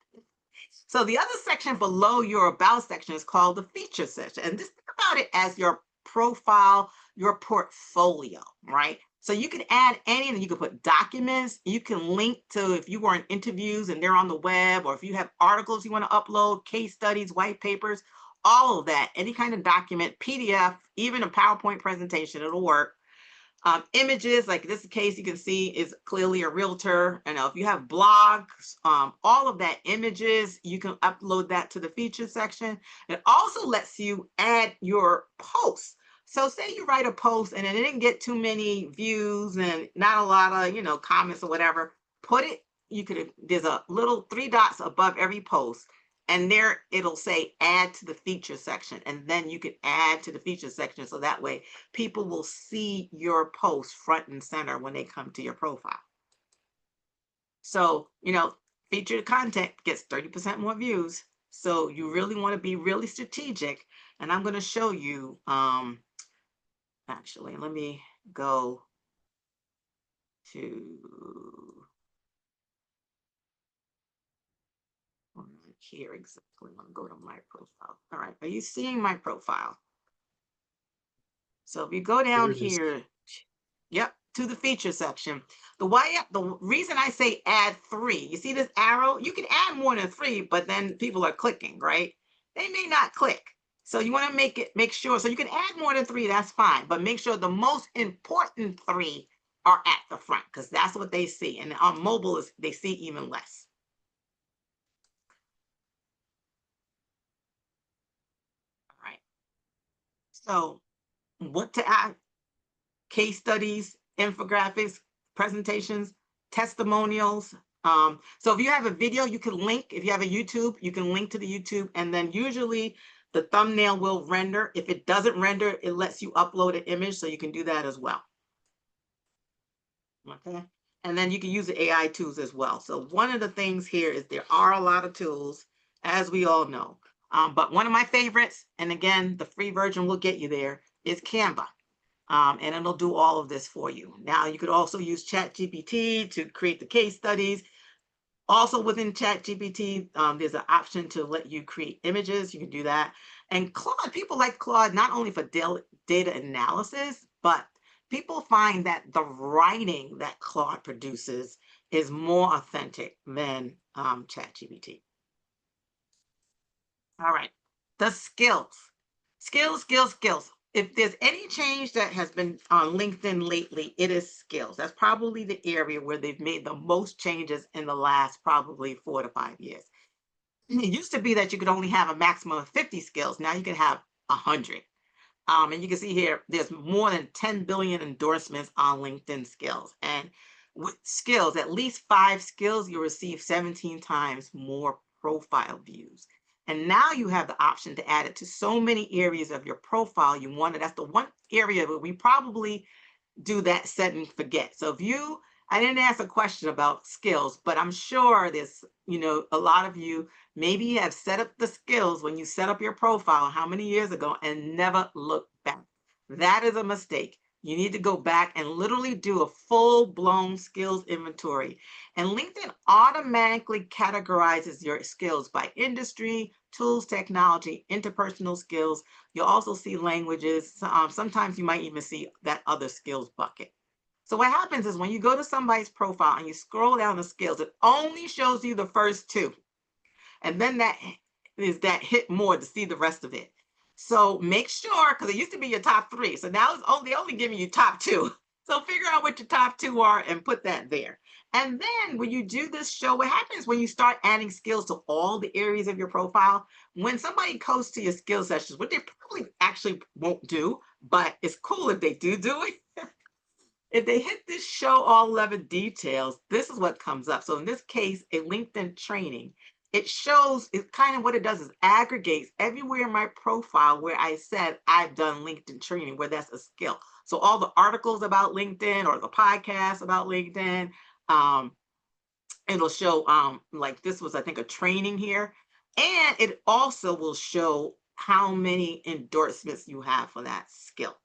So the other section below your about section is called the feature section. And just think about it as your profile, your portfolio, right? So you can add any, and you can put documents, you can link to if you were in interviews and they're on the web, or if you have articles you want to upload, case studies, white papers, all of that, any kind of document, PDF, even a PowerPoint presentation, it'll work. Images, like this case, you can see is clearly a realtor. And if you have blogs, all of that images, you can upload that to the feature section. It also lets you add your posts. So say you write a post and it didn't get too many views and not a lot of, comments or whatever, there's a little 3 dots above every post. And there it'll say add to the feature section. And then you can add to the feature section. So that way people will see your post front and center when they come to your profile. So, featured content gets 30% more views. So you really want to be really strategic. And I'm going to show you, actually, let me go to here exactly. I'm going to go to my profile. All right. Are you seeing my profile? So if you go down here, yep, to the feature section, the reason I say add 3, you see this arrow? You can add more than 3, but then people are clicking, right? They may not click. So you want to make sure, so you can add more than 3, that's fine, but make sure the most important 3 are at the front, because that's what they see. And on mobile, they see even less. All right. So what to add? Case studies, infographics, presentations, testimonials. So if you have a video, you can link. If you have a YouTube, you can link to the YouTube, and then usually the thumbnail will render. If it doesn't render, it lets you upload an image, so you can do that as well. Okay. And then you can use the AI tools as well. So one of the things here is there are a lot of tools, as we all know. But one of my favorites, and again, the free version will get you there, is Canva. And it'll do all of this for you. Now, you could also use ChatGPT to create the case studies. Also within ChatGPT, there's an option to let you create images. You can do that. And Claude, people like Claude not only for data analysis, but people find that the writing that Claude produces is more authentic than ChatGPT. All right, the skills. Skills. If there's any change that has been on LinkedIn lately, it is skills. That's probably the area where they've made the most changes in the last probably 4 to 5 years. It used to be that you could only have a maximum of 50 skills. Now you can have 100. And you can see here, there's more than 10 billion endorsements on LinkedIn skills. And with skills, at least 5 skills, you'll receive 17 times more profile views. And now you have the option to add it to so many areas of your profile you want it. That's the one area where we probably do that set and forget. So if you, I didn't ask a question about skills, but I'm sure there's, a lot of you maybe have set up the skills when you set up your profile how many years ago and never looked back. That is a mistake. You need to go back and literally do a full-blown skills inventory. And LinkedIn automatically categorizes your skills by industry, tools, technology, interpersonal skills. You'll also see languages. Sometimes you might even see that other skills bucket. So what happens is when you go to somebody's profile and you scroll down the skills, it only shows you the first 2. And then that hit more to see the rest of it. So make sure, because it used to be your top 3. So now they're only giving you top 2. So figure out what your top 2 are and put that there. And then when you do this show, what happens when you start adding skills to all the areas of your profile, when somebody goes to your skill sessions, what they probably actually won't do, but it's cool if they do it. If they hit this show all 11 details, this is what comes up. So in this case, a LinkedIn training, it shows, it kind of what it does is aggregates everywhere in my profile where I said I've done LinkedIn training, where that's a skill. So all the articles about LinkedIn or the podcasts about LinkedIn, it'll show like this was, I think, a training here. And it also will show how many endorsements you have for that skill.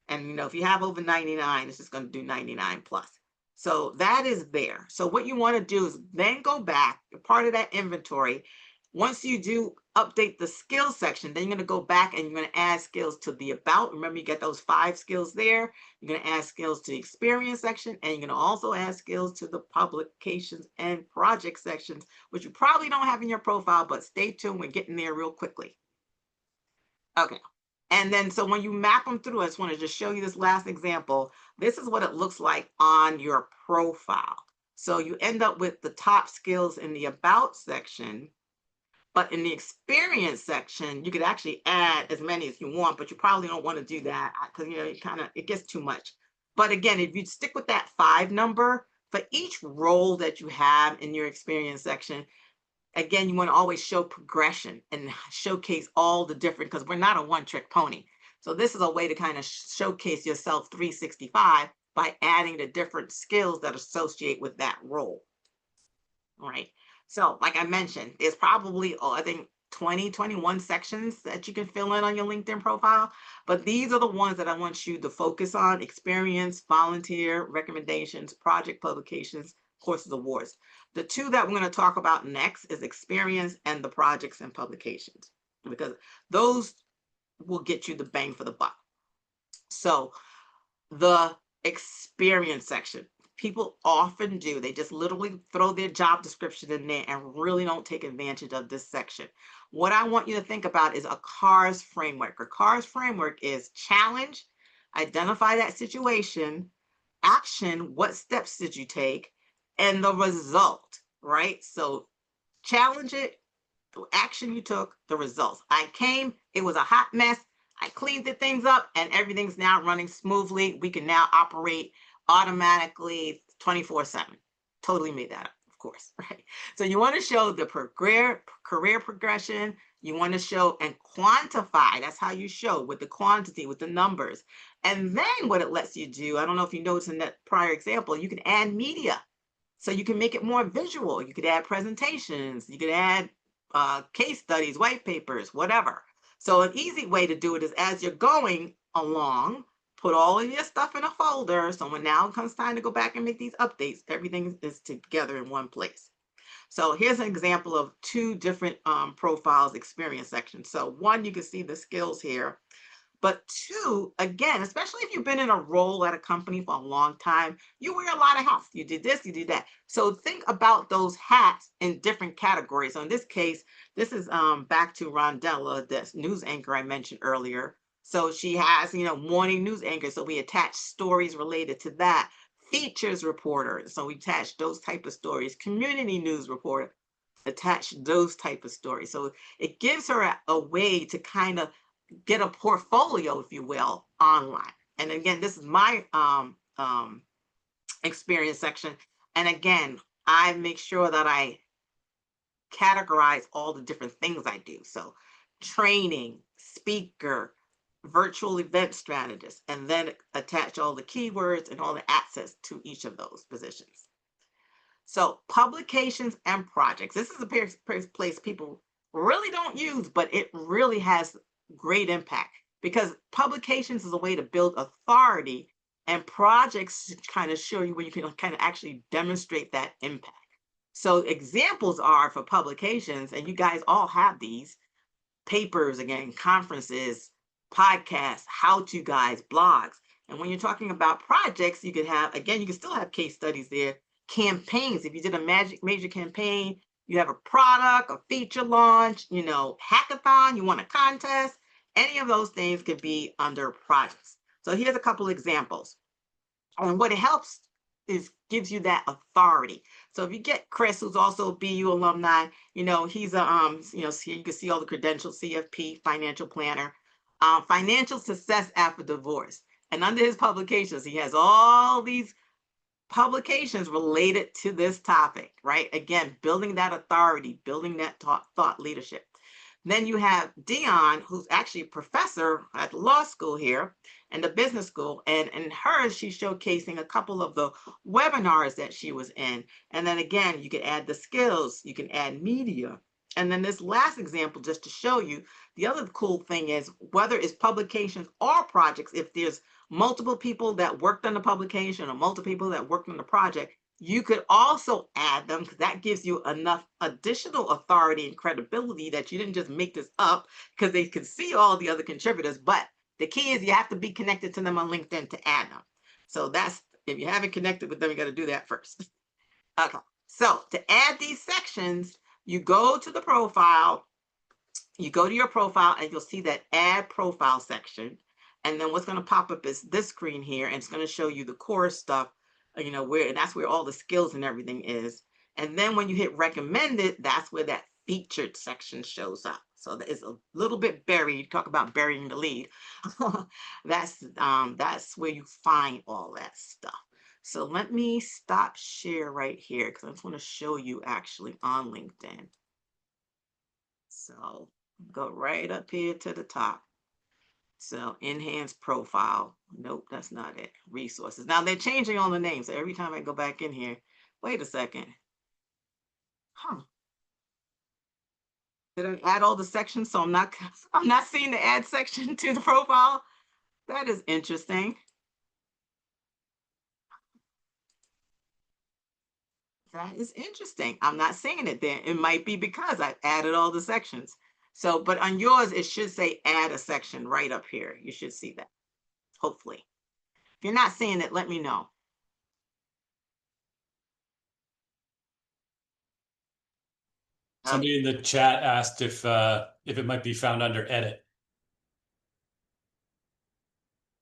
And if you have over 99, it's just going to do 99 plus. So that is there. So what you want to do is then go back, part of that inventory. Once you do update the skills section, then you're going to go back and you're going to add skills to the about. Remember, you get those 5 skills there. You're going to add skills to the experience section, and you're going to also add skills to the publications and project sections, which you probably don't have in your profile, but stay tuned. We're getting there real quickly. Okay. And then, so when you map them through, I just want to just show you this last example. This is what it looks like on your profile. So you end up with the top skills in the about section. But in the experience section, you could actually add as many as you want, but you probably don't want to do that because, it gets too much. But again, if you stick with that 5 number for each role that you have in your experience section, again, you want to always show progression and showcase all the different, because we're not a one-trick pony. So this is a way to kind of showcase yourself 365 by adding the different skills that associate with that role. All right. So like I mentioned, there's probably, I think 20, 21 sections that you can fill in on your LinkedIn profile. But these are the ones that I want you to focus on: experience, volunteer, recommendations, project, publications, courses, awards. The 2 that we're going to talk about next is experience and the projects and publications, because those will get you the bang for the buck. So the experience section, people often do. They just literally throw their job description in there and really don't take advantage of this section. What I want you to think about is a CARS framework. A CARS framework is challenge, identify that situation, action, what steps did you take, and the result, right? So challenge it, the action you took, the results. I came, it was a hot mess. I cleaned the things up and everything's now running smoothly. We can now operate automatically 24/7. Totally made that up, of course, right? So you want to show the career progression. You want to show and quantify. That's how you show, with the quantity, with the numbers. And then what it lets you do, I don't know if you noticed in that prior example, you can add media. So you can make it more visual. You could add presentations. You could add case studies, white papers, whatever. So an easy way to do it is, as you're going along, put all of your stuff in a folder. So when now comes time to go back and make these updates, everything is together in one place. So here's an example of 2 different profiles, experience sections. So 1, you can see the skills here. But 2, again, especially if you've been in a role at a company for a long time, you wear a lot of hats. You did this, you did that. So think about those hats in different categories. So in this case, this is back to Rondella, this news anchor I mentioned earlier. So she has, morning news anchor. So we attach stories related to that. Features reporter. So we attach those type of stories. Community news reporter. Attach those type of stories. So it gives her a way to kind of get a portfolio, if you will, online. And again, this is my experience section. And again, I make sure that I categorize all the different things I do. So, training, speaker, virtual event strategist, and then attach all the keywords and all the access to each of those positions. So, publications and projects. This is a place people really don't use, but it really has great impact because publications is a way to build authority, and projects kind of show you where you can kind of actually demonstrate that impact. So examples are for publications, and you guys all have these papers, again, conferences, podcasts, how-to guides, blogs. And when you're talking about projects, you could have, again, you can still have case studies there, campaigns. If you did a major campaign, you have a product, a feature launch, hackathon, you want a contest, any of those things could be under projects. So here's a couple examples. And what it helps is gives you that authority. So if you get Chris, who's also a BU alumni, he's so you can see all the credentials, CFP, financial planner, financial success after divorce. And under his publications, he has all these publications related to this topic, right? Again, building that authority, building that thought leadership. Then you have Dion, who's actually a professor at law school here and the business school. And in hers, she's showcasing a couple of the webinars that she was in. And then again, you can add the skills, you can add media. And then this last example, just to show you, the other cool thing is whether it's publications or projects, if there's multiple people that worked on the publication or multiple people that worked on the project, you could also add them because that gives you enough additional authority and credibility that you didn't just make this up because they can see all the other contributors. But the key is you have to be connected to them on LinkedIn to add them. So that's, if you haven't connected with them, you got to do that first. Okay. So to add these sections, you go to the profile, you go to your profile, and you'll see that add profile section. And then what's going to pop up is this screen here, and it's going to show you the core stuff, and that's where all the skills and everything is. And then when you hit recommended, that's where that featured section shows up. So it's a little bit buried. Talk about burying the lead. That's where you find all that stuff. So let me stop share right here because I just want to show you actually on LinkedIn. So go right up here to the top. So enhance profile. Nope, that's not it. Resources. Now they're changing all the names. So every time I go back in here, wait a second. Huh. Did I add all the sections? So I'm not seeing the add section to the profile. That is interesting. That is interesting. I'm not seeing it there. It might be because I've added all the sections. So, but on yours, it should say add a section right up here. You should see that, hopefully. If you're not seeing it, let me know. Somebody in the chat asked if it might be found under edit.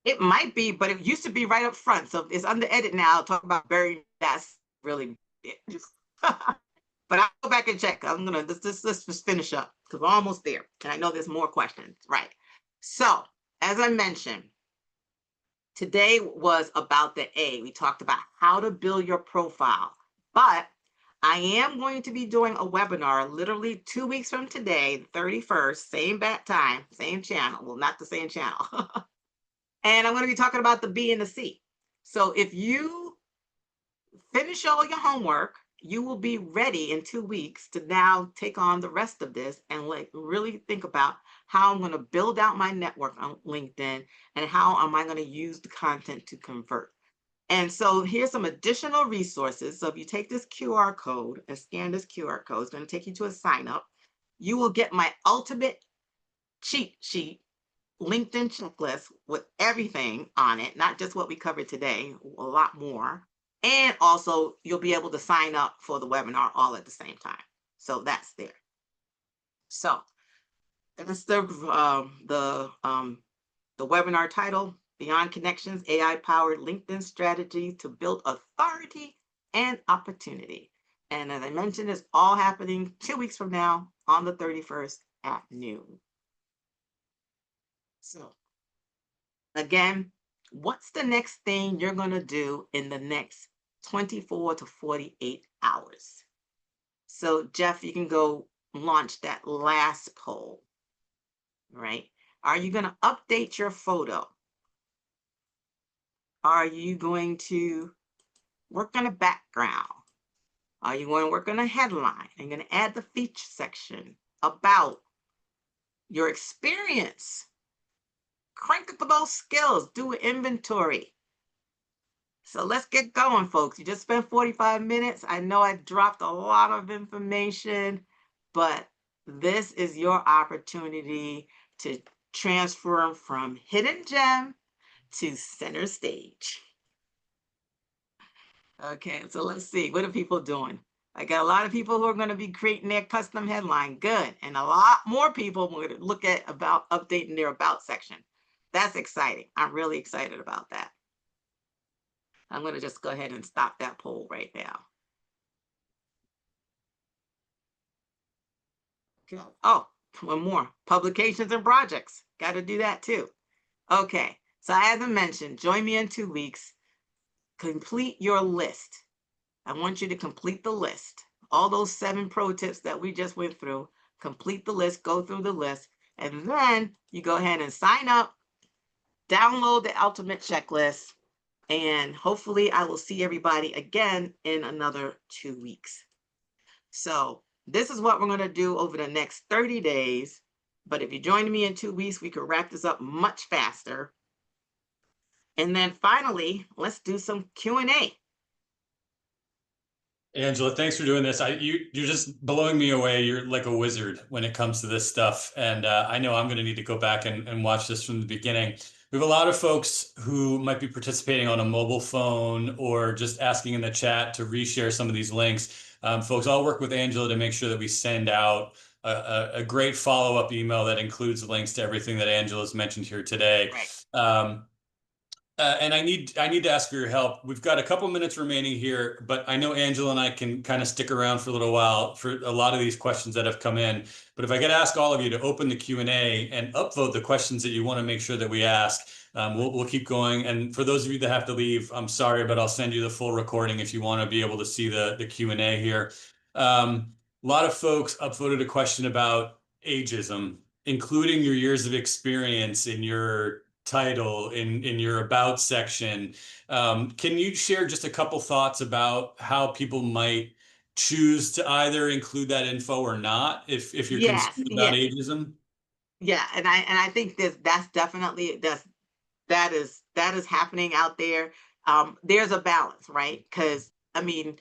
It might be, but it used to be right up front. So it's under edit now. Talk about burying. That's really it. But I'll go back and check. I'm gonna let's just finish up because we're almost there. And I know there's more questions. Right. So as I mentioned, today was about the A. We talked about how to build your profile. But I am going to be doing a webinar literally 2 weeks from today, the 31st, same bat time, same channel. Well, not the same channel. And I'm going to be talking about the B and the C. So if you finish all your homework, you will be ready in 2 weeks to now take on the rest of this and really think about how I'm going to build out my network on LinkedIn and how am I going to use the content to convert. And so here's some additional resources. So if you take this QR code and scan this QR code, it's going to take you to a sign up. You will get my ultimate cheat sheet LinkedIn checklist with everything on it, not just what we covered today, a lot more. And also you'll be able to sign up for the webinar all at the same time. So that's there. So that's the webinar title, Beyond Connections, AI-powered LinkedIn strategy to build authority and opportunity. And as I mentioned, it's all happening 2 weeks from now on the 31st at noon. So again, what's the next thing you're going to do in the next 24 to 48 hours. So, Jeff, you can go launch that last poll, right? Are you going to update your photo? Are you going to work on a background? Are you going to work on a headline? Are you going to add the feature section about your experience? Crank up those skills, do an inventory. So let's get going, folks. You just spent 45 minutes. I know I dropped a lot of information, but this is your opportunity to transform from hidden gem to center stage. Okay, so let's see. What are people doing? I got a lot of people who are going to be creating their custom headline. Good. And a lot more people going to look at about updating their about section. That's exciting. I'm really excited about that. I'm going to just go ahead and stop that poll right now. Okay. Oh, one more. Publications and projects. Got to do that too. Okay. So as I mentioned, join me in 2 weeks. Complete your list. I want you to complete the list. All those 7 pro tips that we just went through. Complete the list. Go through the list. And then you go ahead and sign up. Download the ultimate checklist. And hopefully I will see everybody again in another 2 weeks. So this is what we're going to do over the next 30 days. But if you join me in 2 weeks, we can wrap this up much faster. And then finally, let's do some Q&A. Angela, thanks for doing this. You're just blowing me away. You're like a wizard when it comes to this stuff. And I know I'm going to need to go back and watch this from the beginning. We have a lot of folks who might be participating on a mobile phone or just asking in the chat to reshare some of these links. Folks, I'll work with Angela to make sure that we send out a great follow-up email that includes links to everything that Angela's mentioned here today. Right. And I need to ask for your help. We've got a couple minutes remaining here, but I know Angela and I can kind of stick around for a little while for a lot of these questions that have come in. But if I could ask all of you to open the Q&A and upvote the questions that you want to make sure that we ask, we'll keep going. And for those of you that have to leave, I'm sorry, but I'll send you the full recording if you want to be able to see the Q&A here. A lot of folks upvoted a question about ageism, including your years of experience in your title in your about section. Can you share just a couple thoughts about how people might choose to either include that info or not if you're Yes, concerned about yes. ageism? Yeah, and I think that's definitely that is happening out there. There's a balance, right? Because I mean,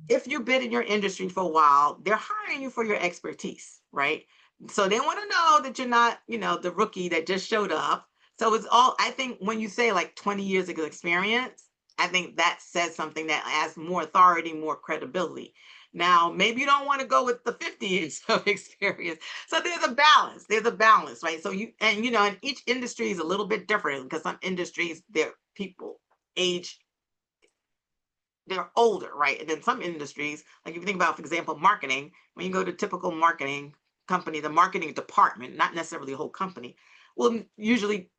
if you've been in your industry for a while, they're hiring you for your expertise, right? So they want to know that you're not, the rookie that just showed up. So it's all, I think when you say like 20 years of experience, I think that says something that has more authority, more credibility. Now, maybe you don't want to go with the 50 years of experience. So there's a balance. There's a balance, right? So and each industry is a little bit different because some industries, their people age, they're older, right? And then some industries, like if you think about, for example, marketing, when you go to typical marketing company, the marketing department, not necessarily the whole company, will usually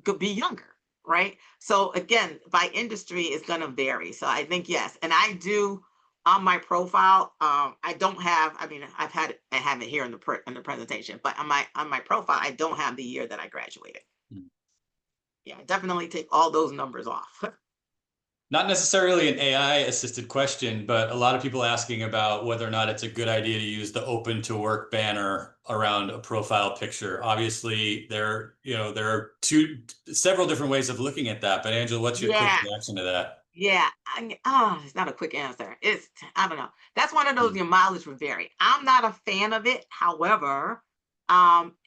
could be younger, right? So again, by industry, it's going to vary. So I think yes, and I do on my profile. I don't have. I mean, I have it here in the presentation, but on my profile, I don't have the year that I graduated. Yeah, I definitely take all those numbers off. Not necessarily an AI assisted question, but a lot of people asking about whether or not it's a good idea to use the open to work banner around a profile picture. Obviously, there are several different ways of looking at that. But Angela, what's your quick Yeah, reaction to that? yeah. It's not a quick answer. I don't know. That's one of those, Hmm. your mileage will vary. I'm not a fan of it. However,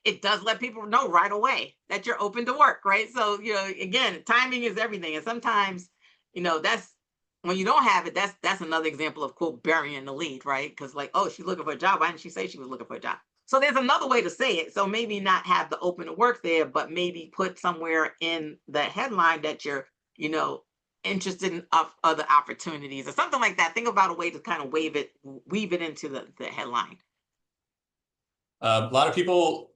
it does let people know right away that you're open to work, right? So, again, timing is everything. And sometimes, that's when you don't have it, that's another example of quote burying the lead, right? Because like, oh, she's looking for a job. Why didn't she say she was looking for a job? So there's another way to say it. So maybe not have the open to work there, but maybe put somewhere in the headline that you're, you know, interested in other opportunities or something like that. Think about a way to kind of weave it into the headline. A lot of people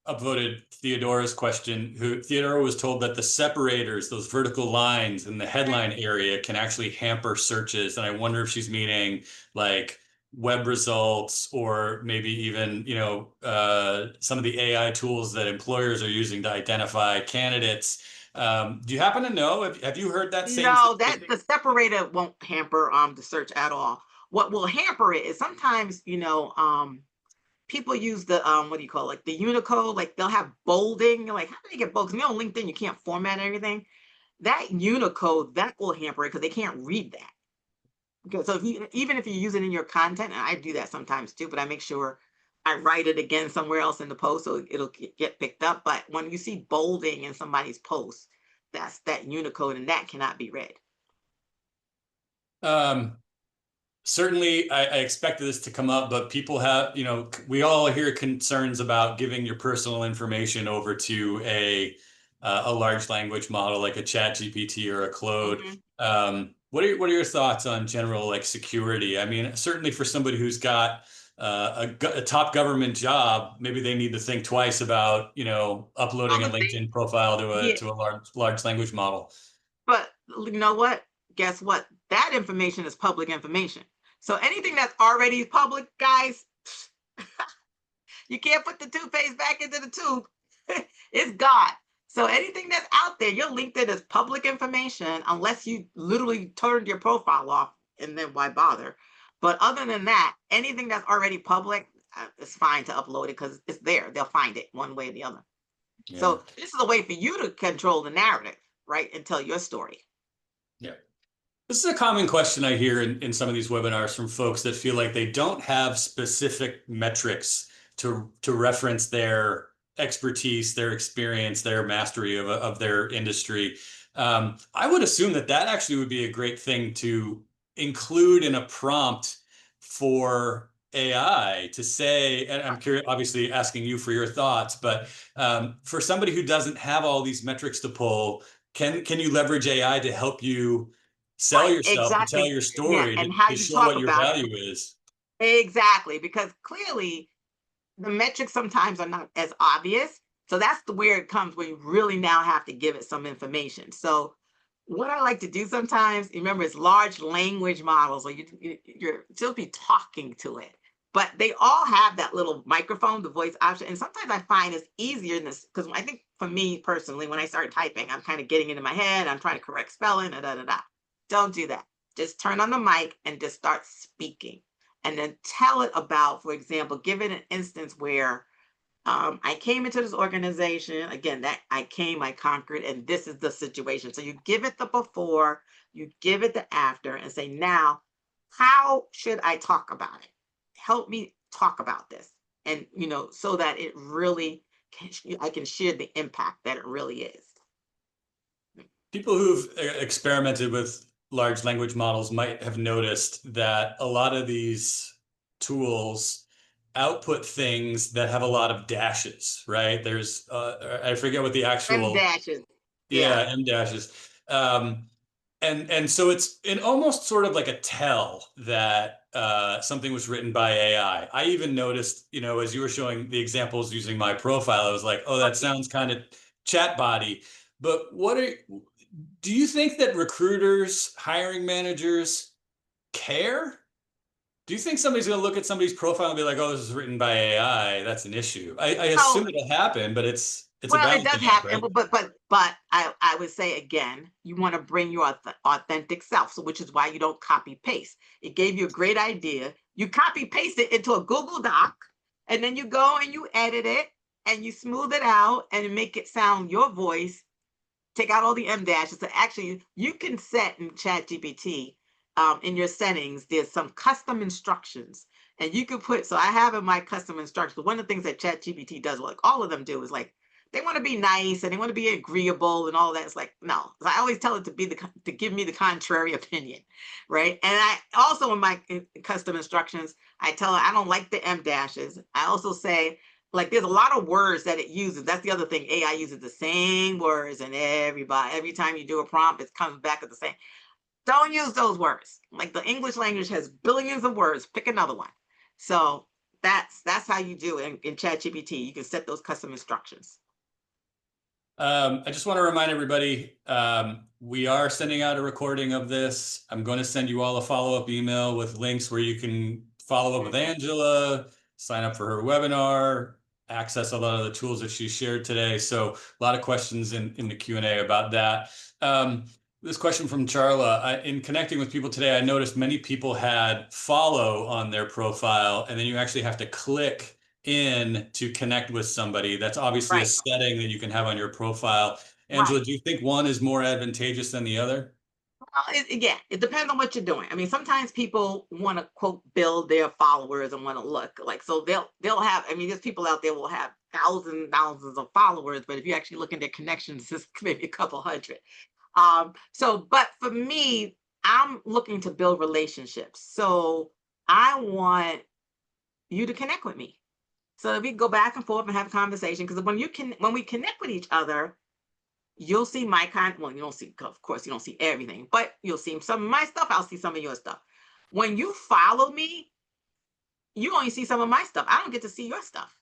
upvoted Theodora's question. Theodora was told that the separators, those vertical lines in the headline area, can actually hamper searches. And I wonder if she's meaning like web results, or maybe even, some of the AI tools that employers are using to identify candidates. Do you happen to know? Have you heard that same No, that statistic? the separator won't hamper the search at all. What will hamper it is sometimes, people use the what do you call it, like the Unicode, like they'll have bolding. You're like, how do they get bold? 'Cause, on LinkedIn you can't format everything. That Unicode, that will hamper it because they can't read that. Okay, so even if you use it in your content, and I do that sometimes too, but I make sure I write it again somewhere else in the post so it'll get picked up. But when you see bolding in somebody's post, that's that Unicode, and that cannot be read. Um, Certainly, I expected this to come up, but people have, we all hear concerns about giving your personal information over to a large language model like a Chat GPT or a Claude. Mhm. What are your thoughts on general like security? I mean, certainly for somebody who's got a top government job, maybe they need to think twice about, Well, uploading a the thing, LinkedIn profile to a yeah, to a large language model. but you know what? Guess what? That information is public information. So anything that's already public, guys, you can't put the toothpaste back into the tube. It's gone. So anything that's out there, your LinkedIn is public information unless you literally turned your profile off, and then why bother? But other than that, anything that's already public, it's fine to upload it because it's there. They'll find it one way or the other. Yeah. So this is a way for you to control the narrative, right? And tell your story. Yeah. This is a common question I hear in some of these webinars from folks that feel like they don't have specific metrics to reference their expertise, their experience, their mastery of their industry. I would assume that that actually would be a great thing to include in a prompt for AI to say, and I'm curious, obviously asking you for your thoughts, but for somebody who doesn't have all these metrics to pull, can you leverage AI to help you sell Right, yourself, to tell exactly. your Yeah, story, and how to you show talk what your about it. value is? Exactly, because clearly the metrics sometimes are not as obvious. So that's the where it comes when you really now have to give it some information. So what I like to do sometimes, remember, it's large language models, or you're still be talking to it, but they all have that little microphone, the voice option. And sometimes I find it's easier in this because I think for me personally, when I start typing, I'm kind of getting into my head. I'm trying to correct spelling. Da, da, da, da. Don't do that. Just turn on the mic and just start speaking, and then tell it about, for example, give it an instance where I came into this organization. Again, that I came, I conquered, and this is the situation. So you give it the before, you give it the after, and say, now, how should I talk about it? Help me talk about this. And, so that it really I can share the impact that it really is. People who've experimented with large language models might have noticed that a lot of these tools output things that have a lot of dashes, right? There's, I forget what the M actual, dashes. yeah, Yeah. M dashes. Um, and so it's in almost sort of like a tell that something was written by AI. I even noticed, as you were showing the examples using my profile, I was like, oh, that Right. sounds kind of chat body. But do you think that recruiters, hiring managers care? Do you think somebody's going to look at somebody's profile and be like, "Oh, this is written by AI"? That's an issue. I So assume it'll happen, but it's a well, it does balancing act, happen, right? but I would say again, you want to bring your authentic self, so which is why you don't copy paste. It gave you a great idea. You copy paste it into a Google Doc, and then you go and you edit it and you smooth it out and make it sound your voice. Take out all the M dashes. So actually, you can set in Chat GPT, in your settings, there's some custom instructions. And you can put, so I have in my custom instructions, one of the things that Chat GPT does, like all of them do, is like, they want to be nice and they want to be agreeable and all that. It's like, no. I always tell it to give me the contrary opinion, right? And I also, in my custom instructions, I tell it I don't like the M dashes. I also say, like, there's a lot of words that it uses. That's the other thing. AI uses the same words, and every time you do a prompt, it comes back at the same. Don't use those words. Like, the English language has billions of words. Pick another one. So that's how you do it in ChatGPT. You can set those custom instructions. I just want to remind everybody, we are sending out a recording of this. I'm going to send you all a follow-up email with links where you can follow up with Angela, sign up for her webinar, access a lot of the tools that she shared today. So a lot of questions in the Q&A about that. This question from Charla, in connecting with people today, I noticed many people had follow on their profile, and then you actually have to click in to connect with somebody. That's obviously a Right. setting that you can have on your profile. Angela, Right. do you think one is more advantageous than the other? Well, yeah, it depends on what you're doing. I mean, sometimes people want to quote build their followers and want to look like, so they'll have. I mean, there's people out there will have thousands of followers, but if you actually look at their connections, it's maybe a couple hundred. But for me, I'm looking to build relationships. So I want you to connect with me. So if we go back and forth and have a conversation, because when we connect with each other, you'll see my well, you don't see, of course, you don't see everything, but you'll see some of my stuff. I'll see some of your stuff. When you follow me, you only see some of my stuff. I don't get to see your stuff.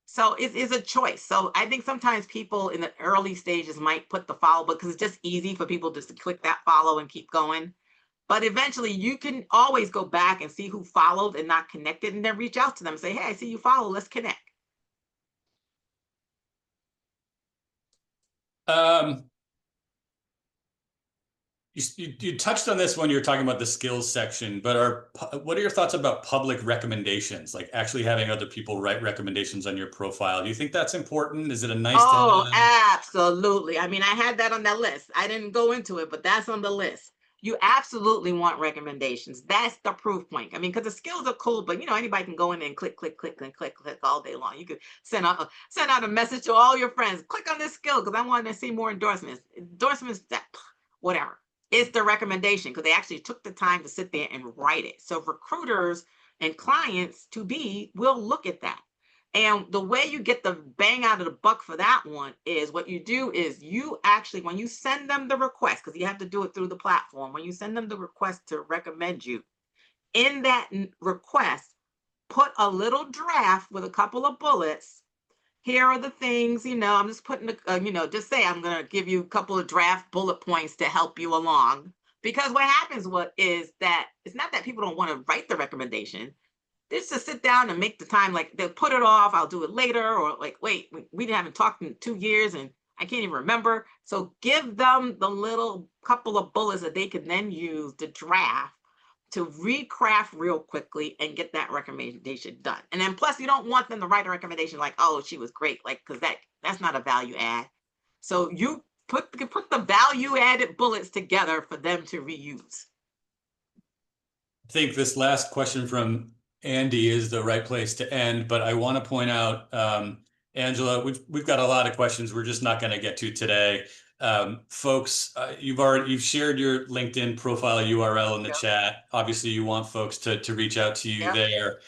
So it is a choice. So I think sometimes people in the early stages might put the follow because it's just easy for people just to click that follow and keep going. But eventually you can always go back and see who followed and not connected and then reach out to them and say, hey, I see you follow, let's connect. Um, you touched on this when you were talking about the skills section, but what are your thoughts about public recommendations, like actually having other people write recommendations on your profile? Do you think that's important? Is it a nice to Oh, have? absolutely. I mean, I had that on that list. I didn't go into it, but that's on the list. You absolutely want recommendations. That's the proof point. I mean, because the skills are cool, but anybody can go in and click all day long. You could send out a message to all your friends. Click on this skill because I want to see more endorsements. Endorsements, that whatever. It's the recommendation because they actually took the time to sit there and write it. So recruiters and clients to be will look at that. And the way you get the bang out of the buck for that one is what you do is you actually, when you send them the request, because you have to do it through the platform, when you send them the request to recommend you, in that request, put a little draft with a couple of bullets. Here are the things, I'm just putting, just say I'm going to give you a couple of draft bullet points to help you along. Because what happens is that it's not that people don't want to write the recommendation, just to sit down and make the time, like they'll put it off, I'll do it later, or like, wait, we haven't talked in 2 years and I can't even remember. So give them the little couple of bullets that they can then use to draft to recraft real quickly and get that recommendation done. And then plus you don't want them to write a recommendation like, oh, she was great, like, because that's not a value add. So you put the value added bullets together for them to reuse. I think this last question from Andy is the right place to end, but I want to point out, Angela, we've got a lot of questions we're just not going to get to today. Folks, you've shared your LinkedIn profile URL in the chat. Obviously, you want folks to reach out to you there.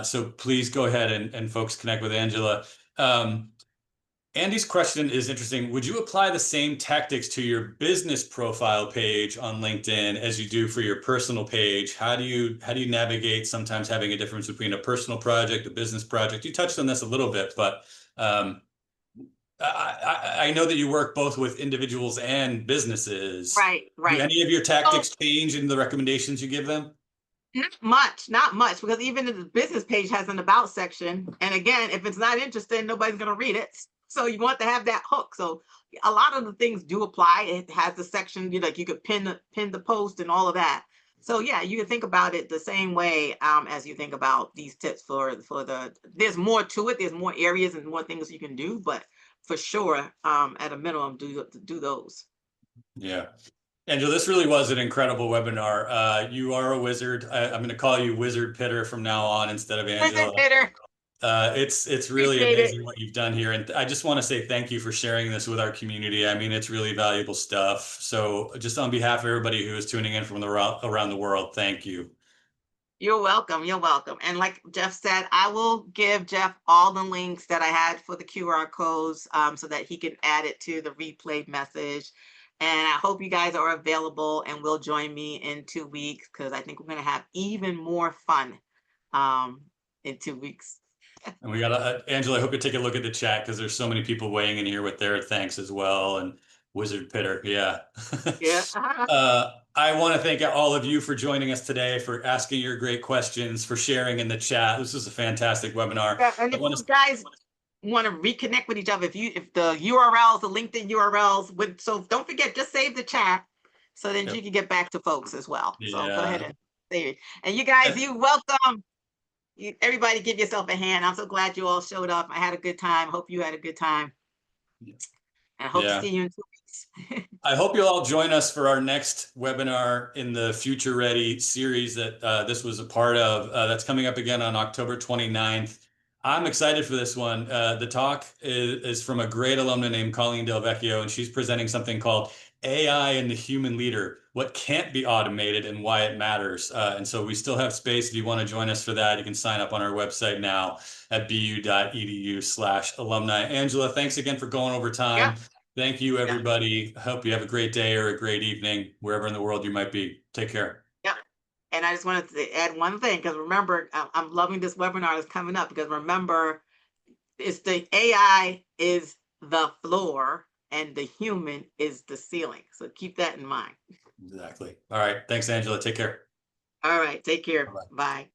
So please go ahead and folks connect with Angela. Andy's question is interesting. Would you apply the same tactics to your business profile page on LinkedIn as you do for your personal page? How do you navigate sometimes having a difference between a personal project, a business project? You touched on this a little bit, but I know that you work both with individuals and businesses. Right. Do any of your So, tactics change in the recommendations you give them? not much, because even the business page has an about section. And again, if it's not interesting, nobody's going to read it. So you want to have that hook. So a lot of the things do apply. It has the section, like you could pin the post and all of that. So yeah, you can think about it the same way as you think about these tips for there's more to it. There's more areas and more things you can do, but for sure, at a minimum, do those. Yeah. Angela, this really was an incredible webinar. You are a wizard. I'm going to call you Wizard Pitter from now on instead of Angela. It's really amazing what you've done here. And I just want to say thank you for sharing this with our community. I mean, it's really valuable stuff. So just on behalf of everybody who is tuning in from around the world, thank you. You're welcome. You're welcome. And like Jeff said, I will give Jeff all the links that I had for the QR codes so that he can add it to the replay message. And I hope you guys are available and will join me in 2 weeks because I think we're going to have even more fun in 2 weeks. And we got Angela, I hope you take a look at the chat because there's so many people weighing in here with their thanks as well. And Wizard Pitter, yeah. Yeah. I want to thank all of you for joining us today, for asking your great questions, for sharing in the chat. This was a fantastic webinar. Yeah, and if you guys want to reconnect with each other, if the URLs, the LinkedIn URLs, so don't forget, just save the chat so then you can get back to folks as well. So go ahead and save it. And you guys, you're welcome. Everybody give yourself a hand. I'm so glad you all showed up. I had a good time. Hope you had a good time. And I hope to see you in 2 weeks. I hope you'll all join us for our next webinar in the Future Ready series that this was a part of. That's coming up again on October 29th. I'm excited for this one. The talk is from a great alumna named Colleen Del Vecchio, and she's presenting something called AI and the Human Leader, what can't be automated and why it matters. And so we still have space. If you want to join us for that, you can sign up on our website now at bu.edu/alumni. Angela, thanks again for going over time. Yeah. Thank you, everybody. I hope you have a great day or a great evening, wherever in the world you might be. Take care. Yeah. And I just wanted to add one thing, because remember, I'm loving this webinar that's coming up, because remember, it's the AI is the floor and the human is the ceiling. So keep that in mind. Exactly. All right. Thanks, Angela. Take care. All right. Take care. Bye.